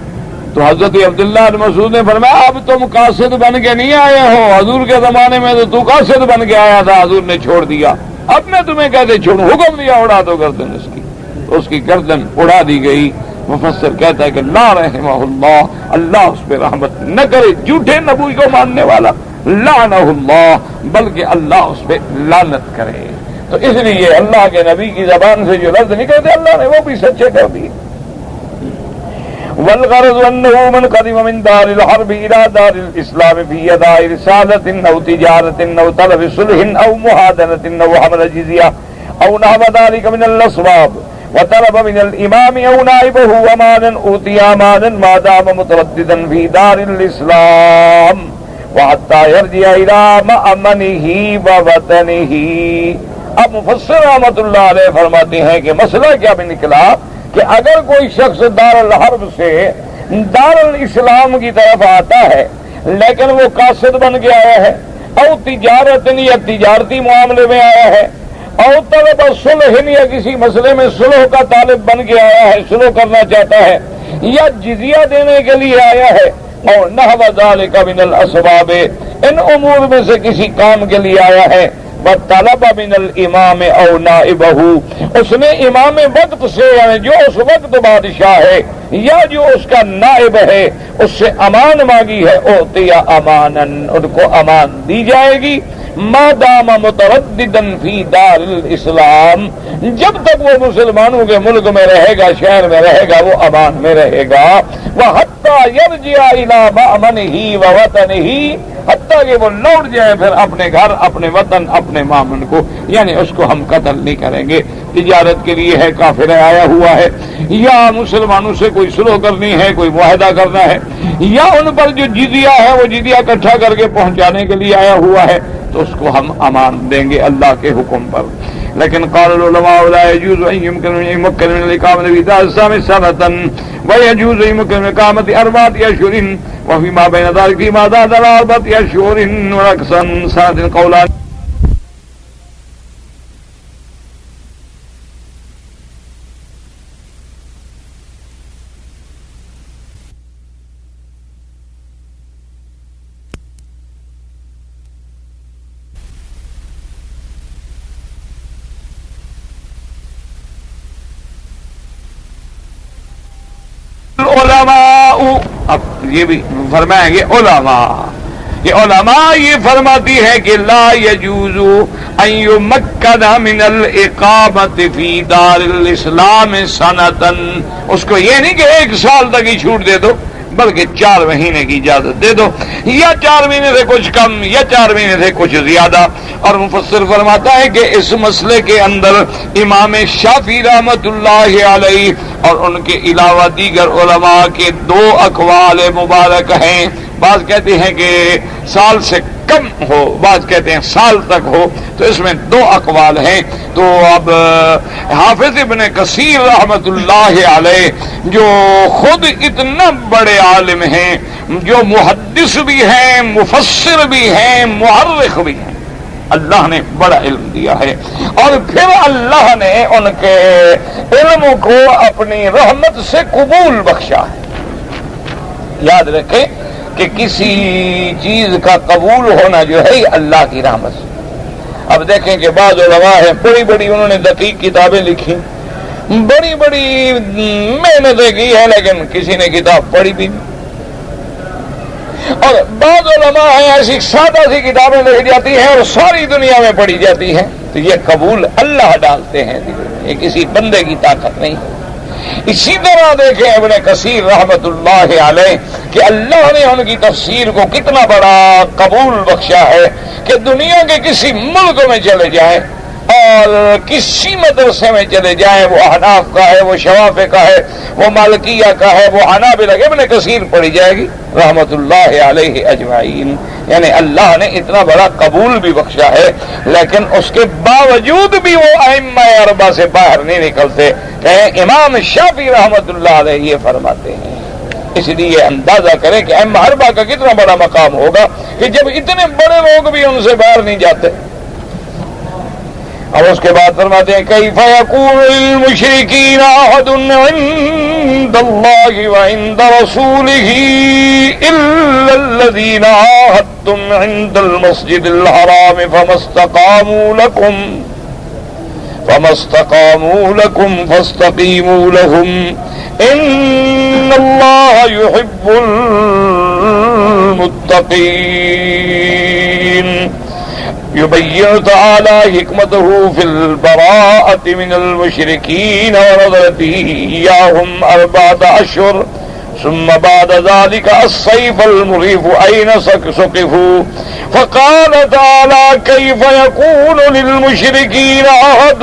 تو حضرت عبداللہ بن مسعود نے فرمایا اب تم قاصد بن کے نہیں آئے ہو، حضور کے زمانے میں تو قاصد بن کے آیا تھا، حضور نے چھوڑ دیا، اب میں تمہیں کہتے چھوڑوں، حکم دیا اڑا دو گردن اس کی، تو اس کی گردن اڑا دی گئی۔ مفسر کہتا ہے کہ لا رحمہ اللہ، اللہ اس پہ رحمت نہ کرے، جھوٹے نبی کو ماننے والا، لعنہ اللہ، بلکہ اللہ اس پہ لعنت کرے۔ تو اس لیے اللہ کے نبی کی زبان سے جو لفظ نکلتے اللہ نے وہ بھی سچے کر دیے۔ والغرض انه من قدم من دار الحرب الى دار الاسلام في اداء رسالة او تجارة او طلب صلح او مهادنة او حمل جزية او نحو ذلك من الاسباب وطلب من الامام او نائبه امانا اوتي امانا ما دام مترددا في دار الاسلام وحتى يرجع الى مأمنه ووطنه. اب مفسر رحمۃ اللہ علیہ فرماتے ہیں کہ مسئلہ کیا بھی نکلا کہ اگر کوئی شخص دار الحرب سے دار الاسلام کی طرف آتا ہے لیکن وہ قاصد بن کے آیا ہے او تجارت یا تجارتی معاملے میں آیا ہے او طلب صلح یا کسی مسئلے میں صلح کا طالب بن کے آیا ہے، صلح کرنا چاہتا ہے یا جزیہ دینے کے لیے آیا ہے اور نحو ذالک من الاسباب، ان امور میں سے کسی کام کے لیے آیا ہے، وطلب من الامام او نائبہ، اس نے امام وقت سے یعنی جو اس وقت بادشاہ ہے یا جو اس کا نائب ہے اس سے امان مانگی ہے، اوتی امانن، ان کو امان دی جائے گی، ما دام مترددا فی دار الاسلام، جب تک وہ مسلمانوں کے ملک میں رہے گا، شہر میں رہے گا، وہ امان میں رہے گا، وحتی یرجع الی مأمنہ ووطنہ، حتیٰ کہ وہ لوٹ جائے پھر اپنے گھر، اپنے وطن، اپنے مامن کو، یعنی اس کو ہم قتل نہیں کریں گے. تجارت کے لیے ہے، کافر آیا ہوا ہے، یا مسلمانوں سے کوئی صلح کرنی ہے، کوئی معاہدہ کرنا ہے، یا ان پر جو جزیہ ہے وہ جزیہ اکٹھا کر کے پہنچانے کے لیے آیا ہوا ہے تو اس کو ہم امان دیں گے اللہ کے حکم پر. لیکن قال العلماء لا يجوز ان يمكن من الاقامه في دار الاسلام سنه ويجوز ان يمكن من اقامه 4 اشهر وفيما بين ذلك فيما زاد 4 اشهر ونقصا سنه قولان. علماء، اب یہ بھی فرمائیں گے علماء، کہ علماء یہ فرماتی ہے کہ لا يجوز ان يمكن من الاقامت فی دار الاسلام سنتا، اس کو یہ نہیں کہ 1 سال تک ہی چھوٹ دے دو بلکہ 4 مہینے کی اجازت دے دو، یا 4 مہینے سے کچھ کم یا 4 مہینے سے کچھ زیادہ. اور مفسر فرماتا ہے کہ اس مسئلے کے اندر امام شافعی رحمۃ اللہ علیہ اور ان کے علاوہ دیگر علماء کے 2 اقوال مبارک ہیں. بعض کہتے ہیں کہ سال سے کم ہو، بعض کہتے ہیں سال تک ہو، تو اس میں 2 اقوال ہیں. تو اب حافظ ابن کثیر رحمۃ اللہ علیہ جو خود اتنا بڑے عالم ہیں، جو محدث بھی ہیں، مفسر بھی ہیں، مؤرخ بھی ہیں، اللہ نے بڑا علم دیا ہے اور پھر اللہ نے ان کے علم کو اپنی رحمت سے قبول بخشا ہے. یاد رکھیں کہ کسی چیز کا قبول ہونا جو ہے اللہ کی رحمت سے. اب دیکھیں کہ بعض علماء ہیں بڑی بڑی انہوں نے دقیق کتابیں لکھی، بڑی بڑی محنتیں کی ہیں، لیکن کسی نے کتاب پڑھی بھی نہیں. اور بعض علماء ہیں ایسی سادہ سی کتابیں لکھی جاتی ہیں اور ساری دنیا میں پڑھی جاتی ہیں، تو یہ قبول اللہ ڈالتے ہیں، یہ کسی بندے کی طاقت نہیں. اسی طرح دیکھیں ابن کثیر رحمت اللہ علیہ کہ اللہ نے ان کی تفسیر کو کتنا بڑا قبول بخشا ہے کہ دنیا کے کسی ملک میں چلے جائیں اور کسی مدرسے میں چلے جائیں، وہ احناف کا ہے، وہ شوافع کا ہے، وہ مالکیہ کا ہے، وہ حنابلہ، ابن کثیر پڑھی جائے گی رحمت اللہ علیہ اجمعین. یعنی اللہ نے اتنا بڑا قبول بھی بخشا ہے، لیکن اس کے باوجود بھی وہ ائمہ اربعہ سے باہر نہیں نکلتے. کہ امام شافعی رحمت اللہ علیہ یہ فرماتے ہیں. اس لیے اندازہ کریں کہ ائمہ اربعہ کا کتنا بڑا مقام ہوگا کہ جب اتنے بڑے لوگ بھی ان سے باہر نہیں جاتے. اور اس کے بعد فرماتے ہیں کیف یکون للمشرکین عہد عند اللہ وعند رسولہ الا الذین عاہدتم عند المسجد الحرام فما استقاموا لکم فاستقیموا لهم ان اللہ یحب المتقین. يبين تعالى حكمته في البراءة من المشركين ونظرته إياهم 4 أشهر ثم بعد ذلك الصيف المريف أين سقفوا. فقال تعالى كيف يكون للمشركين عهد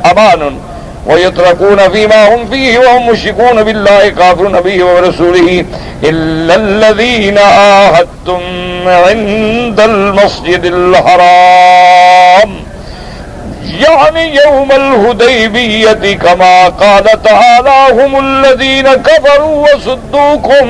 أمان ويتركون فيما هم فيه وهم مشركون بالله كافرون به ورسوله إلا الذين عاهدتم عند المسجد الحرام يعني يوم الحديبية كما قال تعالى هم الذين كفروا وصدوكم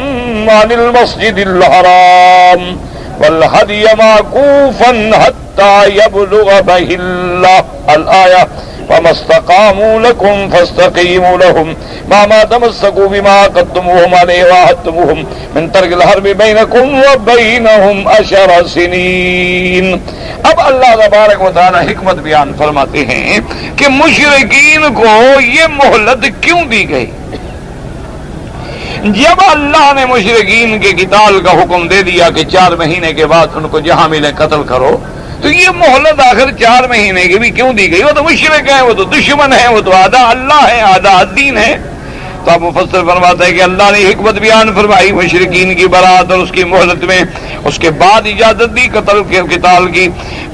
عن المسجد الحرام والهدي معكوفا حتى يبلغ محله الآية وما استقاموا لكم فاستقيموا لهم ما تمسكوا بما عقدتموهم عليه وعهدتموهم من ترك الحرب بينكم وبينهم 10 سنين. اب اللہ تبارک و تعالی حکمت بیان فرماتے ہیں کہ مشرکین کو یہ مہلت کیوں دی گئی. جب اللہ نے مشرکین کے قتال کا حکم دے دیا کہ 4 مہینے کے بعد ان کو جہاں ملے قتل کرو، تو یہ مہلت آخر 4 مہینے کی بھی کیوں دی گئی؟ وہ تو مشرک ہیں، وہ تو دشمن ہیں، وہ تو آدھا اللہ ہے، آدھا دین ہے. تو اب مفسر فرماتا ہے کہ اللہ نے حکمت بیان فرمائی مشرکین کی برات اور اس کی مہلت میں، اس کے بعد اجازت دی قتال کی.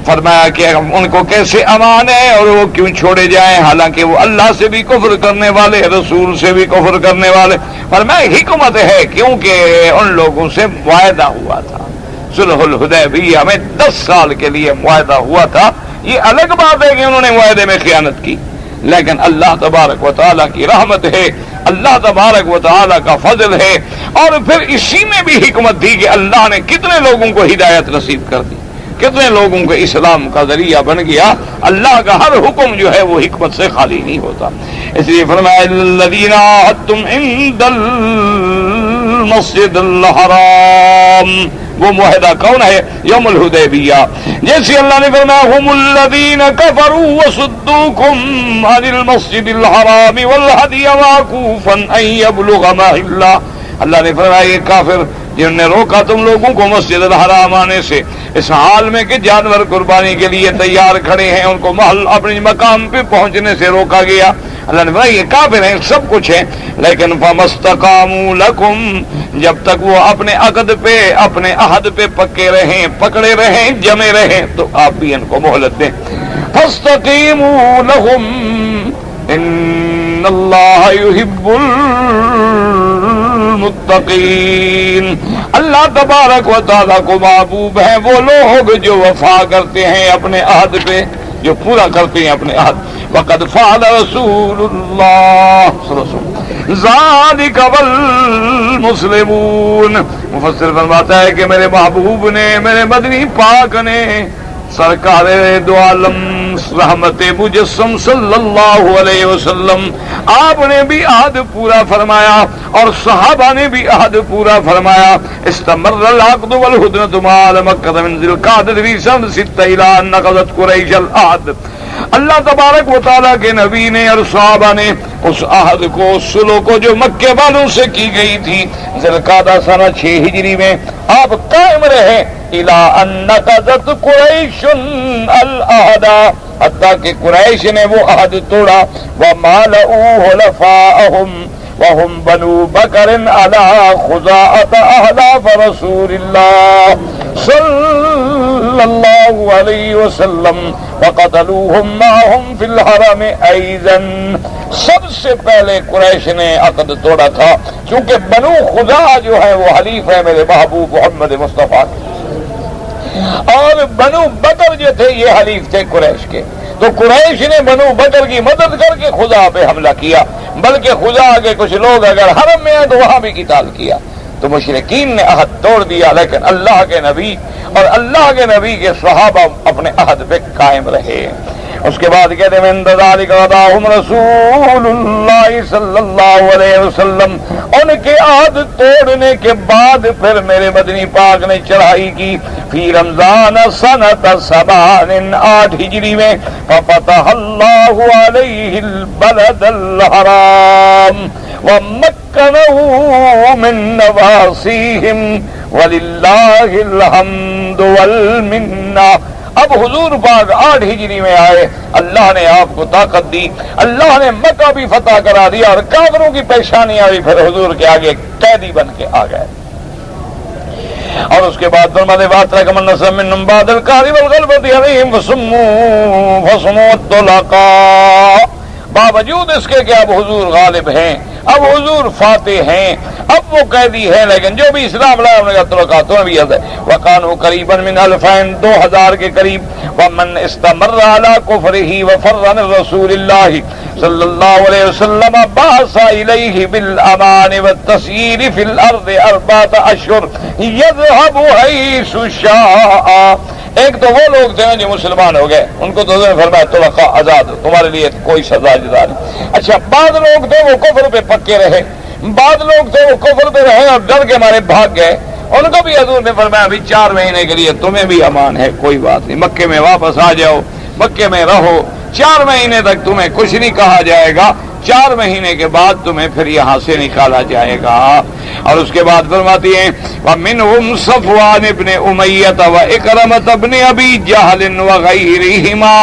فرمایا کہ ان کو کیسے امان ہے اور وہ کیوں چھوڑے جائیں حالانکہ وہ اللہ سے بھی کفر کرنے والے، رسول سے بھی کفر کرنے والے. فرمایا حکمت ہے کیونکہ ان لوگوں سے معاہدہ ہوا تھا، صلح الحدیبیہ میں 10 سال کے لیے معاہدہ ہوا تھا. یہ الگ بات ہے کہ انہوں نے معاہدے میں خیانت کی، لیکن اللہ تبارک و تعالیٰ کی رحمت ہے، اللہ تبارک و تعالیٰ کا فضل ہے. اور پھر اسی میں بھی حکمت تھی کہ اللہ نے کتنے لوگوں کو ہدایت نصیب کر دی، کتنے لوگوں کو اسلام کا ذریعہ بن گیا. اللہ کا ہر حکم جو ہے وہ حکمت سے خالی نہیں ہوتا. اس لیے فرمایا الذین عاہدتم عند المسجد الحرام، وہ معاہدہ کون ہے؟ یوم الحدیبیہ. جیسے اللہ نے فرمایا هم الذین کفروا وصدوکم عن المسجد الحرام والهدی معکوفا ان یبلغ محلہ. اللہ نے فرمایا یہ کافر جنہوں نے روکا تم لوگوں کو مسجد الحرام آنے سے، اس حال میں کہ جانور قربانی کے لیے تیار کھڑے ہیں، ان کو محل اپنے مقام پہ پہنچنے سے روکا گیا. اللہ نے فرمایا یہ کافر ہیں، سب کچھ ہیں، لیکن فمستقاموا لکم، جب تک وہ اپنے عقد پہ، اپنے عہد پہ پکے رہیں، پکڑے رہیں، جمے رہیں، تو آپ بھی ان کو مہلت دیں. فاستقیموا لہم ان اللہ یحب المتقین. اللہ تبارک و تعالیٰ کو محبوب ہیں وہ لوگ جو وفا کرتے ہیں اپنے عہد پہ، جو پورا کرتے ہیں اپنے عہد. وقد فعل رسول اللہ صلی اللہ علیہ وسلم ذالک والمسلمون. مفسر فرماتا ہے کہ میرے محبوب نے، میرے مدنی پاک نے، سرکار دو عالم رحمت مجسم صلی اللہ علیہ وسلم، آپ نے بھی عہد پورا فرمایا اور صحابہ نے بھی عہد پورا فرمایا. استمر العقد والہدنۃ مع مکہ من ذی القعدۃ فی سنۃ 6 الی ان نقضت قریش العہد. اللہ تبارک و تعالیٰ کے نبی نے اور صحابہ نے اس عہد کو، صلح کو جو مکے والوں سے کی گئی تھی ذی القعدہ سنہ 6 ہجری میں، آپ قائم رہے الی ان نقضت قریش العہد، حتیٰ کہ قریش نے وہ عہد توڑا. ومالؤوا حلفاءهم وهم بنو بکر علی خزاعۃ احلاف رسول اللہ صلی اللہ علیہ وسلم وقتلوهم معهم فی الحرم ایضا. سب سے پہلے قریش نے عقد توڑا تھا، چونکہ بنو خزاعہ جو ہے وہ حلیف ہے میرے محبوب محمد مصطفیٰ، اور بنو بکر جو تھے یہ حلیف تھے قریش کے. تو قریش نے بنو بکر کی مدد کر کے خزاعہ پہ حملہ کیا، بلکہ خزاعہ کے کچھ لوگ اگر حرم میں ہیں تو وہاں بھی قتال کیا. تو مشرکین نے عہد توڑ دیا، لیکن اللہ کے نبی اور اللہ کے نبی کے صحابہ اپنے عہد پہ قائم رہے. اس کے بعد کہتے ہیں من ذالک غداہم رسول اللہ صلی اللہ علیہ وسلم، ان کے عہد توڑنے کے بعد پھر میرے مدنی پاک نے چڑھائی کی فی رمضان سنۃ 7 8 ہجری میں. ففتح اللہ علیہ البلد الحرام ومکنہ من نواصیہم وللہ الحمد والمنہ. اب حضور پاک 8 ہجری میں آئے، اللہ نے آپ کو طاقت دی، اللہ نے مکہ بھی فتح کرا دیا اور کافروں کی پیشانیاں بھی پھر حضور کے آگے قیدی بن کے آ گئے. اور اس کے بعد فرماتے وَأَتْرَكَ مَن نَّصْرٌ مِّنْهُم بَعْدَ الْكَهْرِ وَالْغَلْبَةِ عَلَيْهِمْ فَصُمُّوا الطُّلَقَاءَ. باوجود اس کے کہ اب حضور غالب ہیں، اب حضور فاتح ہیں، اب وہ قیدی ہیں، لیکن جو بھی اسلام لایا انہوں نے کہا طلقاتوں بھی ہے وَقَانُوا قَرِيبًا مِنْ أَلْفَيْنِ 2000 کے قریب وَمَنْ اسْتَمَرَّ عَلَىٰ كُفْرِهِ وَفَرَّ مِنْ رَسُولِ اللَّهِ صلی اللہ علیہ وسلم بعث الیہ بالامان والتسییر فی الارض 4 اشہر یذهب حیث شاء۔ ایک تو وہ لوگ تھے جو مسلمان ہو گئے، ان کو تو حضور نے فرمایا طلقاء آزاد، تمہارے لیے کوئی سزا جزا نہیں۔ اچھا بعض لوگ تھے وہ کفر پہ پکے رہے، بعض لوگ تھے وہ کفر پہ رہے اور ڈر کے مارے بھاگ گئے، ان کو بھی حضور نے فرمایا ابھی 4 مہینے کے لیے تمہیں بھی امان ہے، کوئی بات نہیں، مکے میں واپس آ جاؤ، مکے میں رہو، 4 مہینے تک تمہیں کچھ نہیں کہا جائے گا، 4 مہینے کے بعد تمہیں پھر یہاں سے نکالا جائے گا۔ اور اس کے بعد فرماتی ہیں وَمِنْهُمْ صَفْوَانِ بْنِ أُمَيَّةَ وَإِكْرَمَةَ بْنِ أَبِي جَهْلٍ وَغَيْرِهِمَا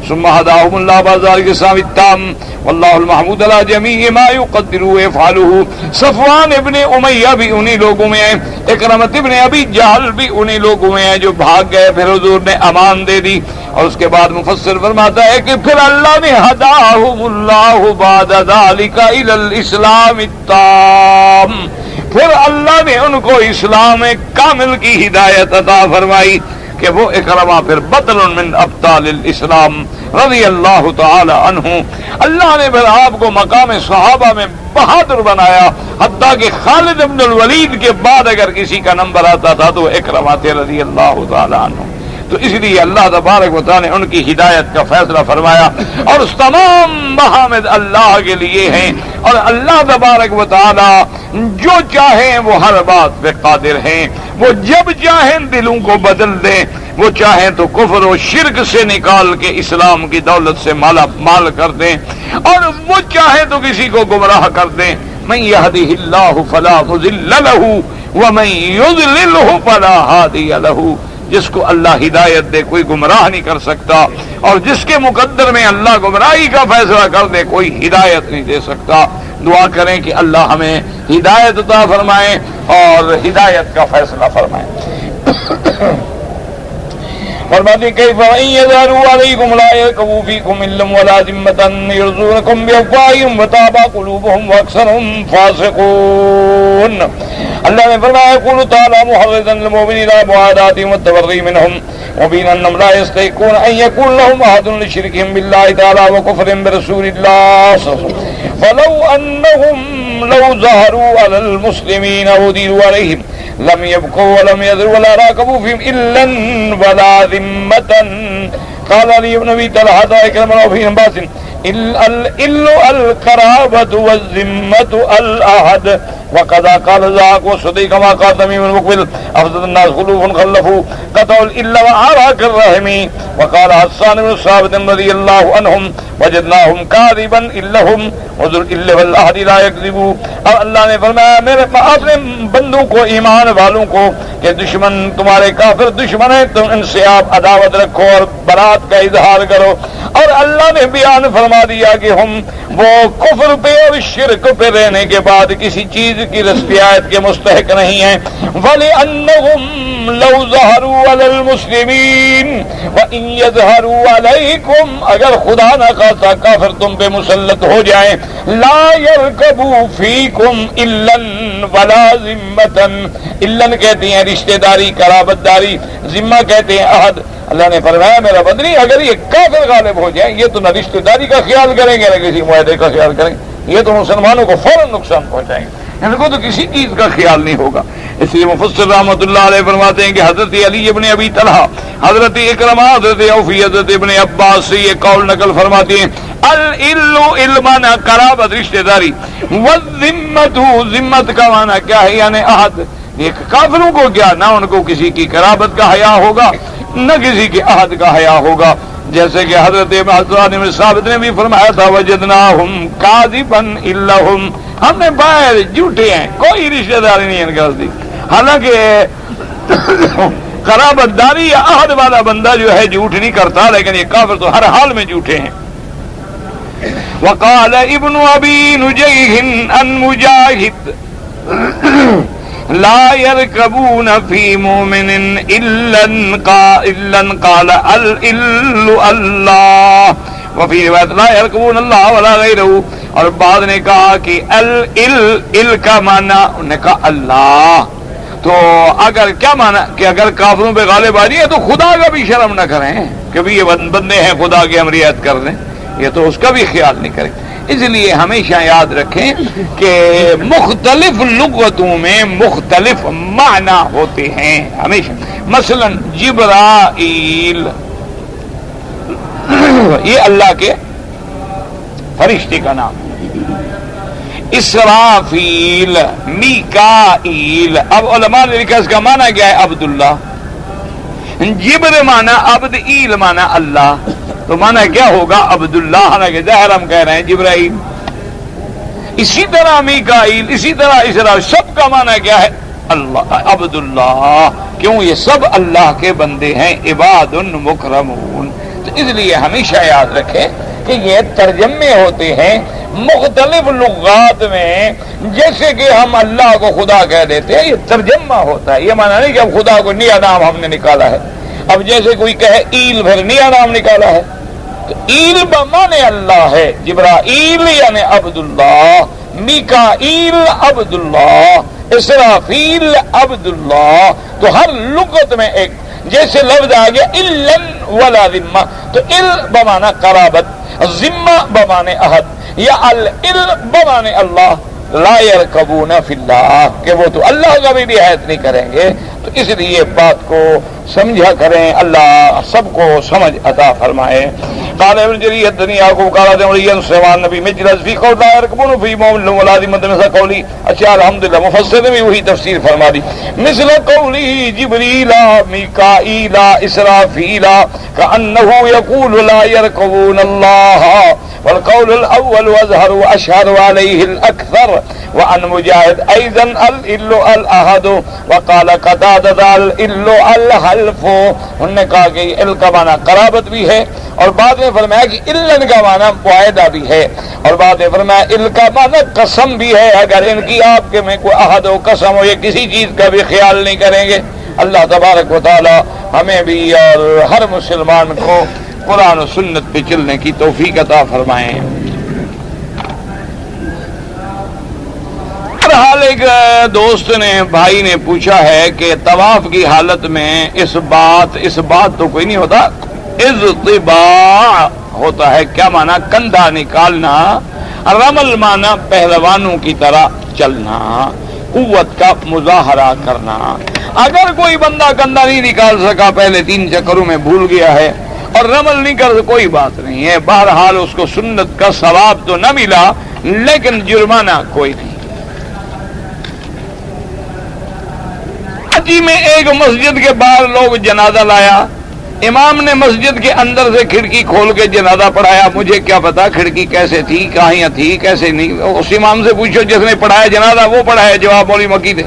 ثم هداهم الله بعد ذلك الإسلام التام والله المحمود على جميع ما يقدر ويفعله۔ صفوان ابن امیہ بھی انہی لوگوں میں ہیں، اکرمۃ ابن ابی جہل بھی انہی لوگوں میں ہیں جو بھاگ گئے، پھر حضور نے امان دے دی۔ اور اس کے بعد مفسر فرماتا ہے کہ پھر اللہ نے ہداہم اللہ بعد ذلك الى الاسلام التام، پھر اللہ نے ان کو اسلام کامل کی ہدایت عطا فرمائی کہ وہ اکرما پھر بطل من ابطال الاسلام رضی اللہ تعالی عنہ۔ اللہ نے پھر آپ کو مقام صحابہ میں بہادر بنایا، حتیٰ کہ خالد بن الولید کے بعد اگر کسی کا نمبر آتا تھا تو اکرما تھے رضی اللہ تعالی عنہ۔ تو اس لیے اللہ تبارک و تعالی نے ان کی ہدایت کا فیصلہ فرمایا، اور اس تمام محامد اللہ کے لیے ہیں، اور اللہ تبارک و تعالی جو چاہیں وہ ہر بات پہ قادر ہیں، وہ جب چاہیں دلوں کو بدل دیں، وہ چاہیں تو کفر و شرک سے نکال کے اسلام کی دولت سے مالا مال کر دیں، اور وہ چاہیں تو کسی کو گمراہ کر دیں۔ من يهده الله فلا مضل له ومن يضلله فلا هادي له۔ جس کو اللہ ہدایت دے کوئی گمراہ نہیں کر سکتا، اور جس کے مقدر میں اللہ گمراہی کا فیصلہ کر دے کوئی ہدایت نہیں دے سکتا۔ دعا کریں کہ اللہ ہمیں ہدایت عطا فرمائے اور ہدایت کا فیصلہ فرمائے۔ فرماتے کیف ان یظہروا علیکم لا یرقبوا فیکم الا ولا ذمة یرضونکم بافواہہم وتابى قلوبہم واکثرہم فاسقون۔ اللہ نے فرمایا قل تعالی محرضا للمؤمنین لا معاداتهم والتبری منهم مبینا انهم لا یستحقون ان یکون لهم عہد لشرکهم بالله تعالی وکفرهم برسول اللہ فلو انهم لو ظهروا على المسلمین ودیروا علیہم لم يبقوا ولم يذروا ولا راقبوا فيهم إلا ولا ذمة۔ قال علي بن أبي طلحة إكرمة وفيهم باس إلا القرابة والذمة الأحد وقضى قال ذاك وصديق ما قال تميم المقبل أفضل الناس خلوف خلفوا قطعوا الإلا وعراك الرحم وقال حسان بن ثابت رضي الله عنهم وجدناهم كاذبا إلا هم وذر إلا والأحد لا يكذبوا۔ اور اللہ نے فرمایا میرے اپنے بندوں کو ایمان والوں کو کہ دشمن تمہارے کافر دشمن ہیں تم ان سے آپ عداوت رکھو اور برات کا اظہار کرو، اور اللہ نے بیان فرما دیا کہ ہم وہ کفر پہ اور شرک پہ رہنے کے بعد کسی چیز کی رسپیات کے مستحق نہیں ہیں۔ وَلِأَنَّهُمْ لَوْ ظَهَرُوا عَلَى الْمُسْلِمِينَ وَإِنْ يَظْهَرُوا عَلَيْكُمْ اگر خدا نہ خواستہ کافر تم پہ مسلط ہو جائیں لَا يَرْكَبُوا فِيكُمْ إِلًّا وَلَا ذِمَّةً۔ إِلًّا کہتے ہیں رشتہ داری قرابت داری، ذمہ کہتے ہیں عہد۔ اللہ نے فرمایا میرا بدنی اگر یہ کافر غالب ہو جائیں یہ تو نہ رشتہ داری کا خیال کریں گے نہ کسی معاہدے کا خیال کریں گے، یہ تو مسلمانوں کو فوراً نقصان پہنچائیں گے، ان کو تو کسی چیز کا خیال نہیں ہوگا۔ اس لیے مفسر رحمۃ اللہ علیہ فرماتے ہیں کہ حضرت علی ابن ابی طلحہ، حضرت اکرمہ، حضرت عوفی، حضرت ابن عباس سے یہ قول نقل فرماتے ہیں العل علمانا قرابت رشتہ داری، والذمت ذمت کا معنی کیا ہے یعنی عہد۔ یہ کافروں کو کیا نہ ان کو کسی کی قرابت کا حیا ہوگا نہ کسی کے عہد کا حیا ہوگا، جیسے کہ حضرت حسان بن ثابت نے بھی فرمایا تھا وجدناہم کاذبا الا ہم، ہم نے پائے جھوٹے ہیں کوئی رشتہ داری نہیں ان کا دی، حالانکہ قرابت داری یا عہد والا بندہ جو ہے جھوٹ نہیں کرتا، لیکن یہ کافر تو ہر حال میں جھوٹے ہیں۔ وقال ابن ابی نجیح عن مجاہد لا يركبون في مؤمن إلا قال الإل الله وفی روایت لا یرکبون اللہ ولا غیرہ. اور بعد نے کہا کہ ال کا معنی انہوں نے کہا اللہ. تو اگر کیا مانا کہ اگر کافروں پہ غالب آ رہی ہے تو خدا کا بھی شرم نہ کریں کہ بھی یہ بندے ہیں خدا کی ہم رعایت کر دیں, یہ تو اس کا بھی خیال نہیں کریں. اس لیے ہمیشہ یاد رکھیں کہ مختلف لغتوں میں مختلف معنی ہوتے ہیں ہمیشہ. مثلا جبرائیل یہ اللہ کے فرشتے کا نام, اسرافیل, میکائیل. اب علماء نے لکھا اس کا معنی کیا ہے عبداللہ. جبر معنی عبد, ایل معنی اللہ, تو معنی کیا ہوگا عبداللہ. حالانکہ ظاہر ہم کہہ رہے ہیں جبرائیل. اسی طرح میکائیل, اسی طرح اسرافیل, سب کا معنی کیا ہے اللہ, عبداللہ. کیوں؟ یہ سب اللہ کے بندے ہیں, عباد مکرمون. تو اس لیے ہمیشہ یاد رکھیں کہ یہ ترجمے ہوتے ہیں مختلف لغات میں. جیسے کہ ہم اللہ کو خدا کہہ دیتے ہیں, یہ ترجمہ ہوتا ہے. یہ معنی نہیں کہ اب خدا کو نیا نام ہم نے نکالا ہے. اب جیسے کوئی کہے ایل, پھر نیا نام نکالا ہے, تو ایل بمانے اللہ ہے, جبرائیل یعنی عبداللہ, میکائیل عبداللہ, اسرافیل عبداللہ. تو ہر لغت میں ایک جیسے لفظ آ گیا الن ولا ذمہ, تو ال بمانا قرابت, ذمہ بمانے عہد, یا ال بمانے اللہ. لا یرکبون فی اللہ, کہ وہ تو اللہ کا بھی رعایت نہیں کریں گے. تو اس لیے بات کو سمجھا کریں, اللہ سب کو سمجھ عطا فرمائے. قال ابن جرير الدنيا کو قال ابن سیوان نبی مجلس فی قول لا يركبون فی مومن ولازمۃ مثل قولی. اچھا الحمدللہ مفسر نے بھی وہی تفسیر فرما دی. مثل قولی جبریل میکائیل اسرافیل كأنه يقول لا يركبون الله, والقول الاول اظهر واشهر عليه الاكثر. وعن مجاهد ايضا الال الاحد, وقال قتادة الال الحلف. انہوں نے کہا کہ ال کا معنی قرابت بھی ہے, اور بعد میں فرمایا کہ الن کا معنی معاہدہ بھی ہے, اور بعد میں فرمایا ال کا معنی قسم بھی ہے. اگر ان کی آپ کے میں کوئی عہد ہو, قسم ہو, یہ کسی چیز کا بھی خیال نہیں کریں گے. اللہ تبارک و تعالی ہمیں بھی اور ہر مسلمان کو قرآن و سنت پہ چلنے کی توفیق عطا فرمائیں. بہرحال ایک دوست نے, بھائی نے پوچھا ہے کہ طواف کی حالت میں اس بات تو کوئی نہیں ہوتا, اضطباع ہوتا ہے. کیا معنی؟ کندھا نکالنا. رمل معنی پہلوانوں کی طرح چلنا, قوت کا مظاہرہ کرنا. اگر کوئی بندہ کندھا نہیں نکال سکا, پہلے 3 چکروں میں بھول گیا ہے اور رمل نہیں کر, کوئی بات نہیں ہے. بہرحال اس کو سنت کا ثواب تو نہ ملا, لیکن جرمانہ کوئی نہیں. میں ایک مسجد کے باہر لوگ جنازہ لایا, امام نے مسجد کے اندر سے کھڑکی کھول کے جنازہ پڑھایا. مجھے کیا پتا کھڑکی کیسے تھی, کہاں تھی, کیسے نہیں. اس امام سے پوچھو جس نے پڑھایا جنازہ, وہ پڑھایا. جواب مولوی مکی دے.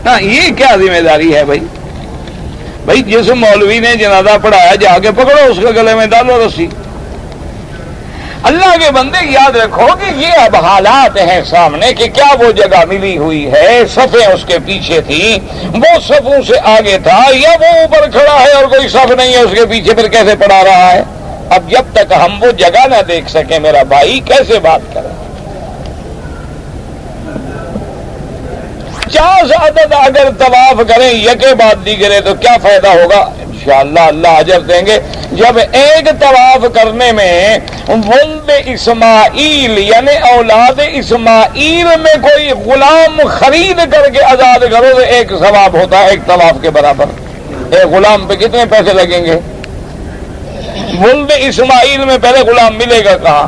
ہاں یہ کیا ذمہ داری ہے بھائی جس مولوی نے جنازہ پڑھایا جا کے پکڑو اس کے گلے میں ڈالو رسی. اللہ کے بندے یاد رکھو کہ یہ اب حالات ہیں سامنے کہ کیا وہ جگہ ملی ہوئی ہے, صفیں اس کے پیچھے تھی, وہ صفوں سے آگے تھا, یا وہ اوپر کھڑا ہے اور کوئی صف نہیں ہے اس کے پیچھے, پھر کیسے پڑھا رہا ہے؟ اب جب تک ہم وہ جگہ نہ دیکھ سکیں میرا بھائی, کیسے بات کریں؟ 50 عدد اگر طواف کریں یکے بعد دیگرے تو کیا فائدہ ہوگا؟ انشاءاللہ اللہ اجر دیں گے. جب ایک طواف کرنے میں ولد اسماعیل یعنی اولاد اسماعیل میں کوئی غلام خرید کر کے آزاد کرو تو ایک ثواب ہوتا ہے ایک طواف کے برابر. ایک غلام پہ کتنے پیسے لگیں گے؟ ولد اسماعیل میں پہلے غلام ملے گا کہاں؟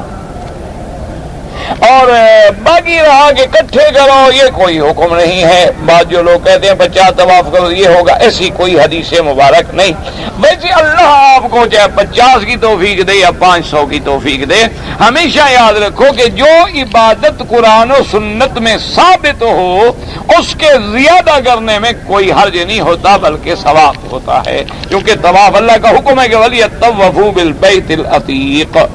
اور باقی رہا کہ اکٹھے کرو, یہ کوئی حکم نہیں ہے. بعض جو لوگ کہتے ہیں 50 طواف کرو یہ ہوگا, ایسی کوئی حدیث مبارک نہیں. ویسے اللہ آپ کو چاہے 50 کی توفیق دے یا 500 کی توفیق دے, ہمیشہ یاد رکھو کہ جو عبادت قرآن و سنت میں ثابت ہو اس کے زیادہ کرنے میں کوئی حرج نہیں ہوتا بلکہ ثواب ہوتا ہے. کیونکہ طواف اللہ کا حکم ہے کہ وَلْيَطَّوَّفُوا بِالْبَيْتِ الْعَتِيقِ,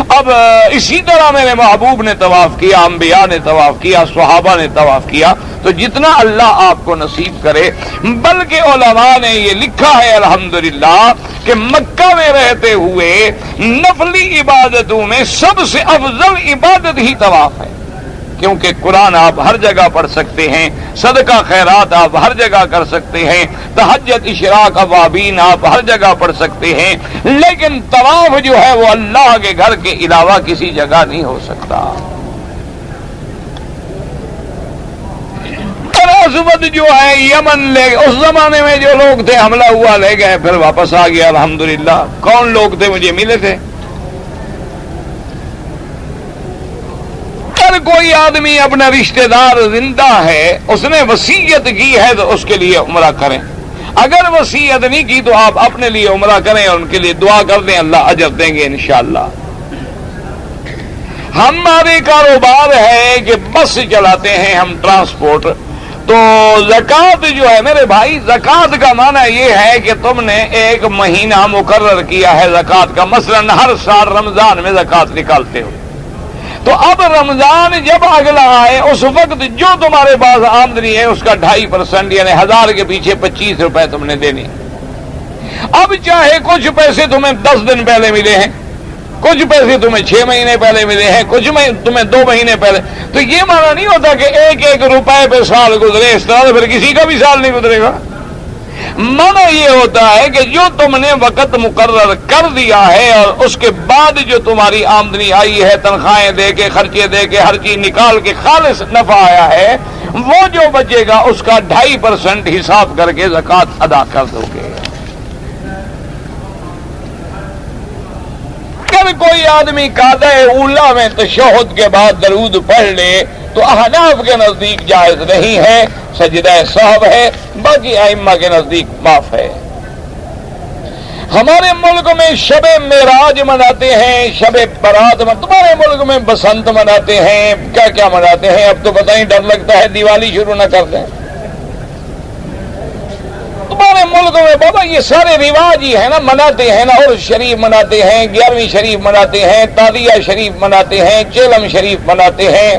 اب اسی طرح میرے محبوب نے طواف کیا، انبیاء نے طواف کیا، صحابہ نے طواف کیا، تو جتنا اللہ آپ کو نصیب کرے۔ بلکہ علماء نے یہ لکھا ہے الحمدللہ کہ مکہ میں رہتے ہوئے نفلی عبادتوں میں سب سے افضل عبادت ہی طواف ہے، کیونکہ قرآن آپ ہر جگہ پڑھ سکتے ہیں، صدقہ خیرات آپ ہر جگہ کر سکتے ہیں، تہجد اشراق اوابین آپ ہر جگہ پڑھ سکتے ہیں، لیکن طواف جو ہے وہ اللہ کے گھر کے علاوہ کسی جگہ نہیں ہو سکتا۔ اور جو ہے یمن لے اس زمانے میں جو لوگ تھے حملہ ہوا لے گئے، پھر واپس آ گیا الحمدللہ۔ کون لوگ تھے مجھے ملے تھے؟ اگر کوئی آدمی اپنا رشتہ دار زندہ ہے، اس نے وصیت کی ہے تو اس کے لیے عمرہ کریں، اگر وصیت نہیں کی تو آپ اپنے لیے عمرہ کریں اور ان کے لیے دعا کر دیں، اللہ اجر دیں گے انشاءاللہ۔ ہمارے کاروبار ہے کہ بس چلاتے ہیں ہم، ٹرانسپورٹ، تو زکوٰۃ جو ہے میرے بھائی، زکوٰۃ کا معنی یہ ہے کہ تم نے ایک مہینہ مقرر کیا ہے زکوٰۃ کا، مثلا ہر سال رمضان میں زکوٰۃ نکالتے ہو، تو اب رمضان جب اگلا آئے اس وقت جو تمہارے پاس آمدنی ہے اس کا 2.5%، یعنی 1000 کے پیچھے 25 روپے تم نے دینے۔ اب چاہے کچھ پیسے تمہیں 10 دن پہلے ملے ہیں، کچھ پیسے تمہیں 6 مہینے پہلے ملے ہیں، کچھ تمہیں 2 مہینے پہلے، تو یہ معنی نہیں ہوتا کہ ایک روپے پہ سال گزرے، اس طرح پھر کسی کا بھی سال نہیں گزرے گا۔ معنی یہ ہوتا ہے کہ جو تم نے وقت مقرر کر دیا ہے اور اس کے بعد جو تمہاری آمدنی آئی ہے، تنخواہیں دے کے، خرچے دے کے، ہر چیز نکال کے خالص نفع آیا ہے، وہ جو بچے گا اس کا 2.5% حساب کر کے زکوٰۃ ادا کر دو گے۔ اگر کوئی آدمی قاعدہ اولا میں تشہد کے بعد درود پڑھ لے تو احناف کے نزدیک جائز نہیں ہے، سجدہ سہو ہے، باقی ائمہ کے نزدیک معاف ہے۔ ہمارے ملک میں شب معراج مناتے ہیں، شب برات، تمہارے ملک میں بسنت مناتے ہیں، کیا کیا مناتے ہیں، اب تو پتہ ہی ڈر لگتا ہے دیوالی شروع نہ کر دیں۔ تمہارے ملک میں بابا یہ سارے رواج ہی ہیں نا، مناتے ہیں نا، عرس شریف مناتے ہیں، 11ویں شریف مناتے ہیں، تعزیہ شریف مناتے ہیں، چیلم شریف مناتے ہیں،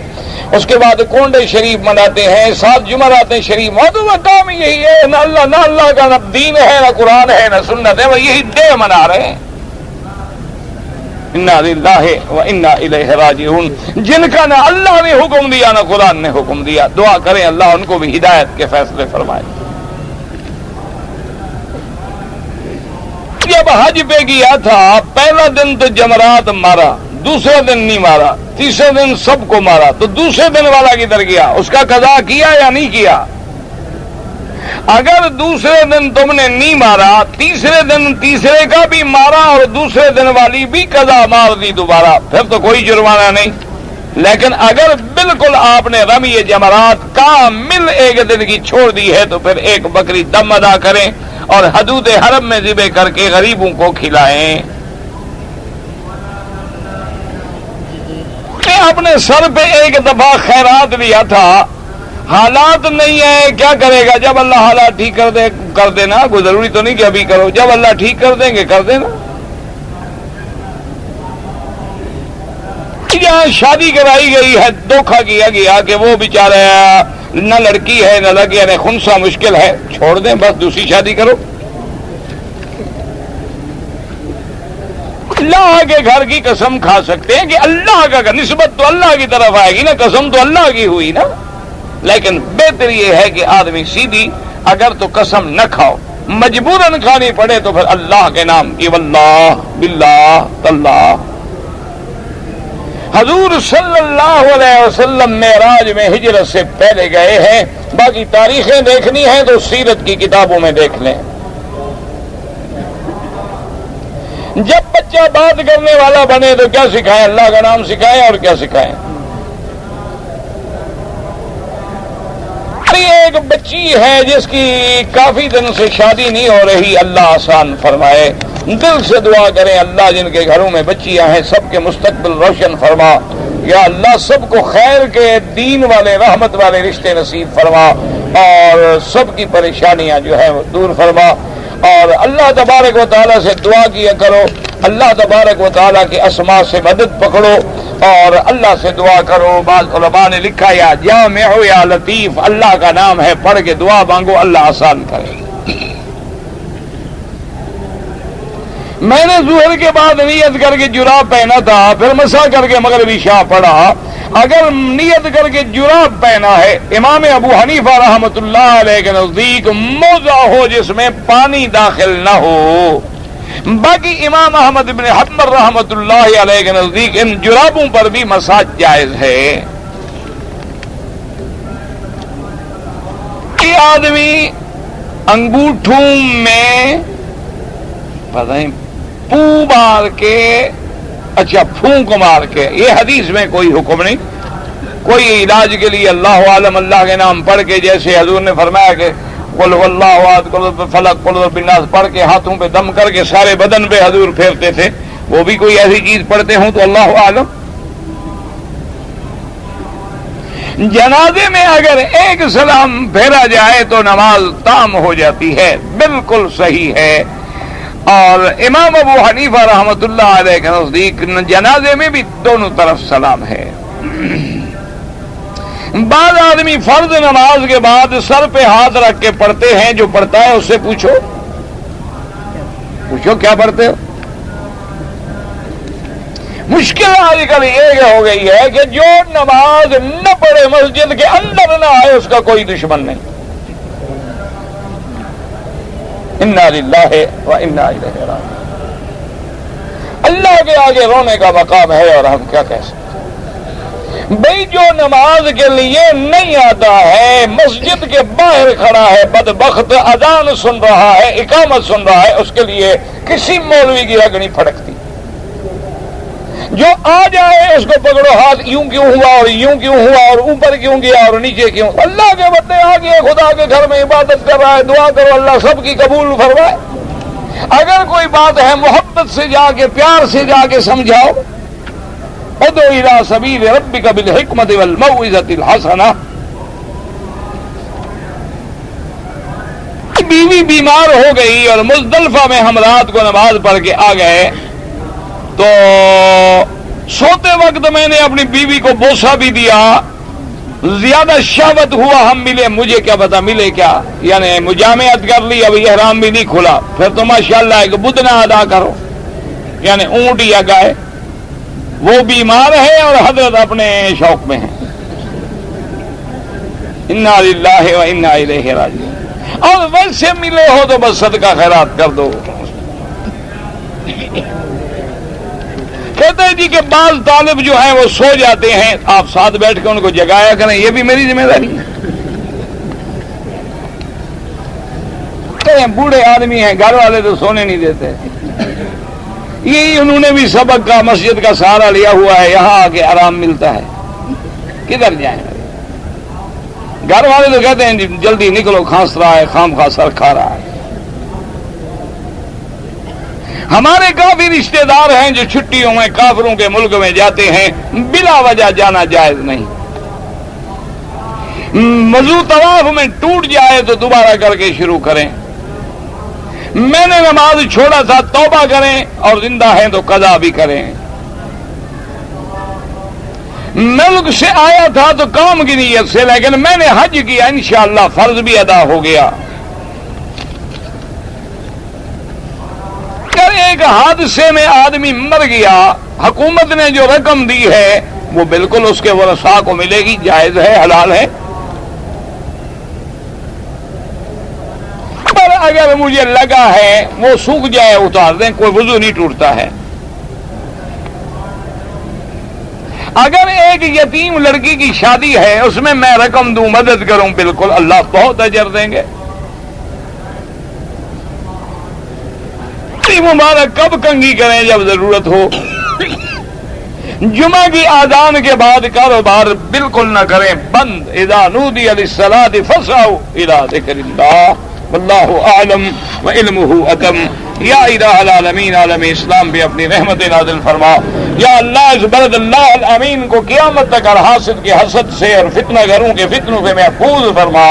اس کے بعد کونڈے شریف مناتے ہیں، 7 جمعرات شریف، تو کام یہی ہے، نہ اللہ کا نہ دین ہے، نہ قرآن ہے، نہ سنت ہے، وہ یہی ڈے منا رہے ہیں۔ انا للہ و انا الیہ راجعون، جن کا نہ اللہ نے حکم دیا نہ قرآن نے حکم دیا، دعا کریں اللہ ان کو بھی ہدایت کے فیصلے فرمائے۔ جب حج پہ گیا تھا، پہلا دن تو جمرات مارا، دوسرا دن نہیں مارا، تیسرے دن سب کو مارا، تو دوسرے دن والا کدھر گیا؟ اس کا قضا کیا یا نہیں کیا؟ اگر دوسرے دن تم نے نہیں مارا، تیسرے دن تیسرے کا بھی مارا اور دوسرے دن والی بھی قضا مار دی دوبارہ، پھر تو کوئی جرمانہ نہیں۔ لیکن اگر بالکل آپ نے رمی جمرات کامل ایک دن کی چھوڑ دی ہے تو پھر ایک بکری دم ادا کریں اور حدود حرم میں ذبح کر کے غریبوں کو کھلائیں۔ میں اپنے سر پہ ایک دفعہ خیرات لیا تھا، حالات نہیں ہے، کیا کرے گا؟ جب اللہ حالات ٹھیک کر دینا، کوئی ضروری تو نہیں کہ ابھی کرو، جب اللہ ٹھیک کر دیں گے کر دینا۔ جہاں شادی کرائی گئی ہے دھوکہ کیا گیا کہ وہ بیچارہ نہ لڑکی ہے نہ لڑکی، یعنی خنسا مشکل ہے، چھوڑ دیں بس، دوسری شادی کرو۔ اللہ کے گھر کی قسم کھا سکتے ہیں کہ اللہ کا نسبت تو اللہ کی طرف آئے گی نا، قسم تو اللہ کی ہوئی نا، لیکن بہتر یہ ہے کہ آدمی سیدھی اگر تو قسم نہ کھاؤ، مجبوراً کھانی پڑے تو پھر اللہ کے نام کی، واللہ باللہ تاللہ۔ حضور صلی اللہ علیہ وسلم معراج میں ہجرت سے پہلے گئے ہیں، باقی تاریخیں دیکھنی ہیں تو سیرت کی کتابوں میں دیکھ لیں۔ جب بچہ بات کرنے والا بنے تو کیا سکھائیں؟ اللہ کا نام سکھائیں اور کیا سکھائیں؟ ایک بچی ہے جس کی کافی دن سے شادی نہیں ہو رہی، اللہ آسان فرمائے، دل سے دعا کریں اللہ جن کے گھروں میں بچیاں ہیں سب کے مستقبل روشن فرما، یا اللہ سب کو خیر کے، دین والے، رحمت والے رشتے نصیب فرما اور سب کی پریشانیاں جو ہیں وہ دور فرما۔ اور اللہ تبارک و تعالیٰ سے دعا کیا کرو، اللہ تبارک و تعالیٰ کے اسماء سے مدد پکڑو اور اللہ سے دعا کرو۔ بعض علماء نے لکھا یا جامع یا لطیف، اللہ کا نام ہے، پڑھ کے دعا مانگو، اللہ آسان کرے۔ میں نے ظہر کے بعد نیت کر کے جراب پہنا تھا، پھر مسح کر کے مغربی شاہ پڑھا۔ اگر نیت کر کے جراب پہنا ہے، امام ابو حنیفہ رحمۃ اللہ علیہ کے نزدیک موزہ ہو جس میں پانی داخل نہ ہو، باقی امام احمد بن حنبل رحمۃ اللہ علیہ کے نزدیک ان جرابوں پر بھی مسح جائز ہے۔ یہ آدمی انگوٹھوں میں پتہ نہیں پو مار کے، اچھا پھونک مار کے، یہ حدیث میں کوئی حکم نہیں، کوئی علاج کے لیے اللہ عالم اللہ کے نام پڑھ کے، جیسے حضور نے فرمایا کہ قل هو اللہ احد قل فلق قل بالناس پڑھ کے ہاتھوں پہ دم کر کے سارے بدن پہ حضور پھیرتے تھے، وہ بھی کوئی ایسی چیز پڑھتے ہوں تو اللہ عالم۔ جنازے میں اگر ایک سلام پھیرا جائے تو نماز تام ہو جاتی ہے، بالکل صحیح ہے۔ اور امام ابو حنیفہ رحمۃ اللہ علیہ کے نزدیک جنازے میں بھی دونوں طرف سلام ہے۔ بعض آدمی فرض نماز کے بعد سر پہ ہاتھ رکھ کے پڑھتے ہیں، جو پڑھتا ہے اس سے پوچھو کیا پڑھتے ہو۔ مشکل آج کل یہ ہو گئی ہے کہ جو نماز نہ پڑھے، مسجد کے اندر نہ آئے، اس کا کوئی دشمن نہیں۔ انا للہ و انا الیہ راجعون۔ اللہ کے آگے رونے کا مقام ہے، اور ہم کیا کہہ سکتے ہیں؟ بھئی جو نماز کے لیے نہیں آتا ہے، مسجد کے باہر کھڑا ہے، بدبخت اذان سن رہا ہے، اقامت سن رہا ہے، اس کے لیے کسی مولوی کی رگ نہیں پھڑکتی۔ جو آ جائے اس کو پکڑو، ہاتھ یوں کیوں ہوا اور یوں کیوں ہوا اور اوپر کیوں گیا اور نیچے کیوں۔ اللہ کے بندے آ گئے، خدا کے گھر میں عبادت کر رہا ہے، دعا کرو اللہ سب کی قبول فرمائے۔ اگر کوئی بات ہے محبت سے جا کے، پیار سے جا کے سمجھاؤ۔ ادعو الی سبیل ربک بالحکمت والموعظۃ الحسنہ۔ بیوی بیمار ہو گئی اور مزدلفہ میں ہم رات کو نماز پڑھ کے آ گئے، تو سوتے وقت میں نے اپنی بیوی کو بوسہ بھی دیا، زیادہ شہوت ہوا، ہم ملے، مجھے کیا پتا ملے کیا، یعنی مجامعت کر لی، ابھی احرام بھی نہیں کھلا، پھر تو ماشاءاللہ ایک بدنہ ادا کرو، یعنی اونٹ یا گائے۔ وہ بیمار ہے اور حضرت اپنے شوق میں ہے۔ انا للہ و انا الیہ راجعون۔ اور ویسے ملے ہو تو بس صدقہ خیرات کر دو۔ کہتے ہیں جی کہ بعض طالب جو ہیں وہ سو جاتے ہیں، آپ ساتھ بیٹھ کے ان کو جگایا کریں، یہ بھی میری ذمہ داری ہے۔ کہتے ہیں بوڑھے آدمی ہیں، گھر والے تو سونے نہیں دیتے، یہی انہوں نے بھی سبق کا مسجد کا سہارا لیا ہوا ہے، یہاں آ کے آرام ملتا ہے، کدھر جائیں؟ گھر والے تو کہتے ہیں جی جلدی نکلو، کھانس رہا ہے، خام خواہ سر کھا رہا ہے۔ ہمارے کافی رشتہ دار ہیں جو چھٹیوں میں کافروں کے ملک میں جاتے ہیں، بلا وجہ جانا جائز نہیں۔ وضو طواف میں ٹوٹ جائے تو دوبارہ کر کے شروع کریں۔ میں نے نماز چھوڑا تھا، توبہ کریں، اور زندہ ہیں تو قضا بھی کریں۔ ملک سے آیا تھا تو کام کی نیت سے، لیکن میں نے حج کیا، انشاءاللہ فرض بھی ادا ہو گیا۔ ایک حادثے میں آدمی مر گیا، حکومت نے جو رقم دی ہے وہ بالکل اس کے ورثاء کو ملے گی، جائز ہے، حلال ہے۔ پر اگر مجھے لگا ہے وہ سوکھ جائے اتار دیں، کوئی وضو نہیں ٹوٹتا ہے۔ اگر ایک یتیم لڑکی کی شادی ہے، اس میں میں رقم دوں، مدد کروں، بالکل اللہ بہت اجر دیں گے۔ مبارک کب کنگھی کریں؟ جب ضرورت ہو۔ جمعہ کی آذان کے بعد کاروبار بالکل نہ کریں، بند۔ اذا نودی للصلاۃ فاسعوا الی ذکر اللہ واللہ اعلم وعلمہ اتم. یا الہ العالمین عالم اسلام بھی اپنی رحمت نازل فرما. یا اللہ اس بلد اللہ الامین کو قیامت تک اور حاسد کے حسد سے اور فتنہ گروں کے فتنوں سے محفوظ فرما.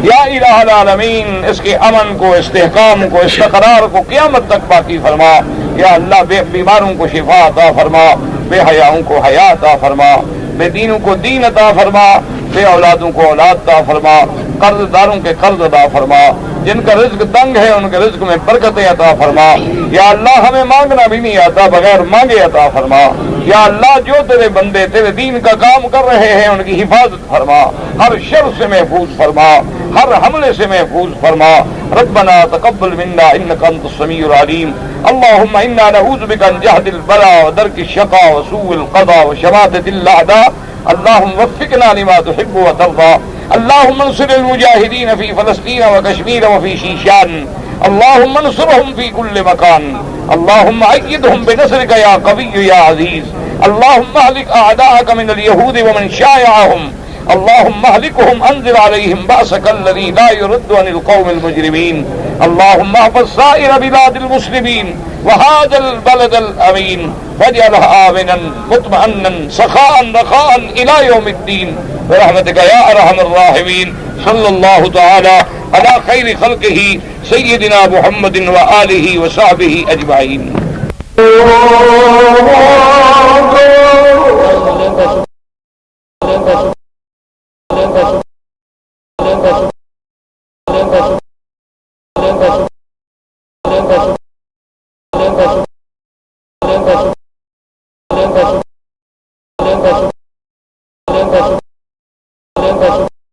یا الہ العالمین اس کے امن کو، استحکام کو، استقرار کو قیامت تک باقی فرما. یا اللہ بے بیماروں کو شفا عطا فرما، بے حیاؤں کو حیا عطا فرما، بے دینوں کو دین عطا فرما، بے اولادوں کو اولاد عطا فرما، قرض داروں کے قرض عطا فرما، جن کا رزق تنگ ہے ان کے رزق میں برکتیں عطا فرما. یا اللہ ہمیں مانگنا بھی نہیں آتا، بغیر مانگے عطا فرما. یا اللہ جو تیرے بندے تیرے دین کا کام کر رہے ہیں ان کی حفاظت فرما، ہر شر سے محفوظ فرما، ہر حملے سے محفوظ فرما. ربنا تقبل منا انك انت السميع العليم. اللهم انا نعوذ بك من جهد البلاء ودرك الشقاء وسوء القضاء وشماتة الاعداء. اللهم وفقنا لما تحب وترضى. اللهم انصر المجاهدين في فلسطين وكشمير وفي شيشان. اللهم انصرهم في كل مكان. اللهم أيدهم بنصرك يا قوي يا عزيز. اللهم اهلك أعداءك من اليهود ومن شايعهم. اللهم اهلكهم انزل عليهم بأسك الذي لا يرد عن القوم المجرمين. اللهم احفظ سائر بلاد المسلمين وهذا البلد الأمين واجعلها آمنا مطمئنا سخاء رخاء إلى يوم الدين برحمتك يا أرحم الراحمين. صلى الله تعالى على خير خلقه سيدنا محمد وآله وصحبه أجمعين.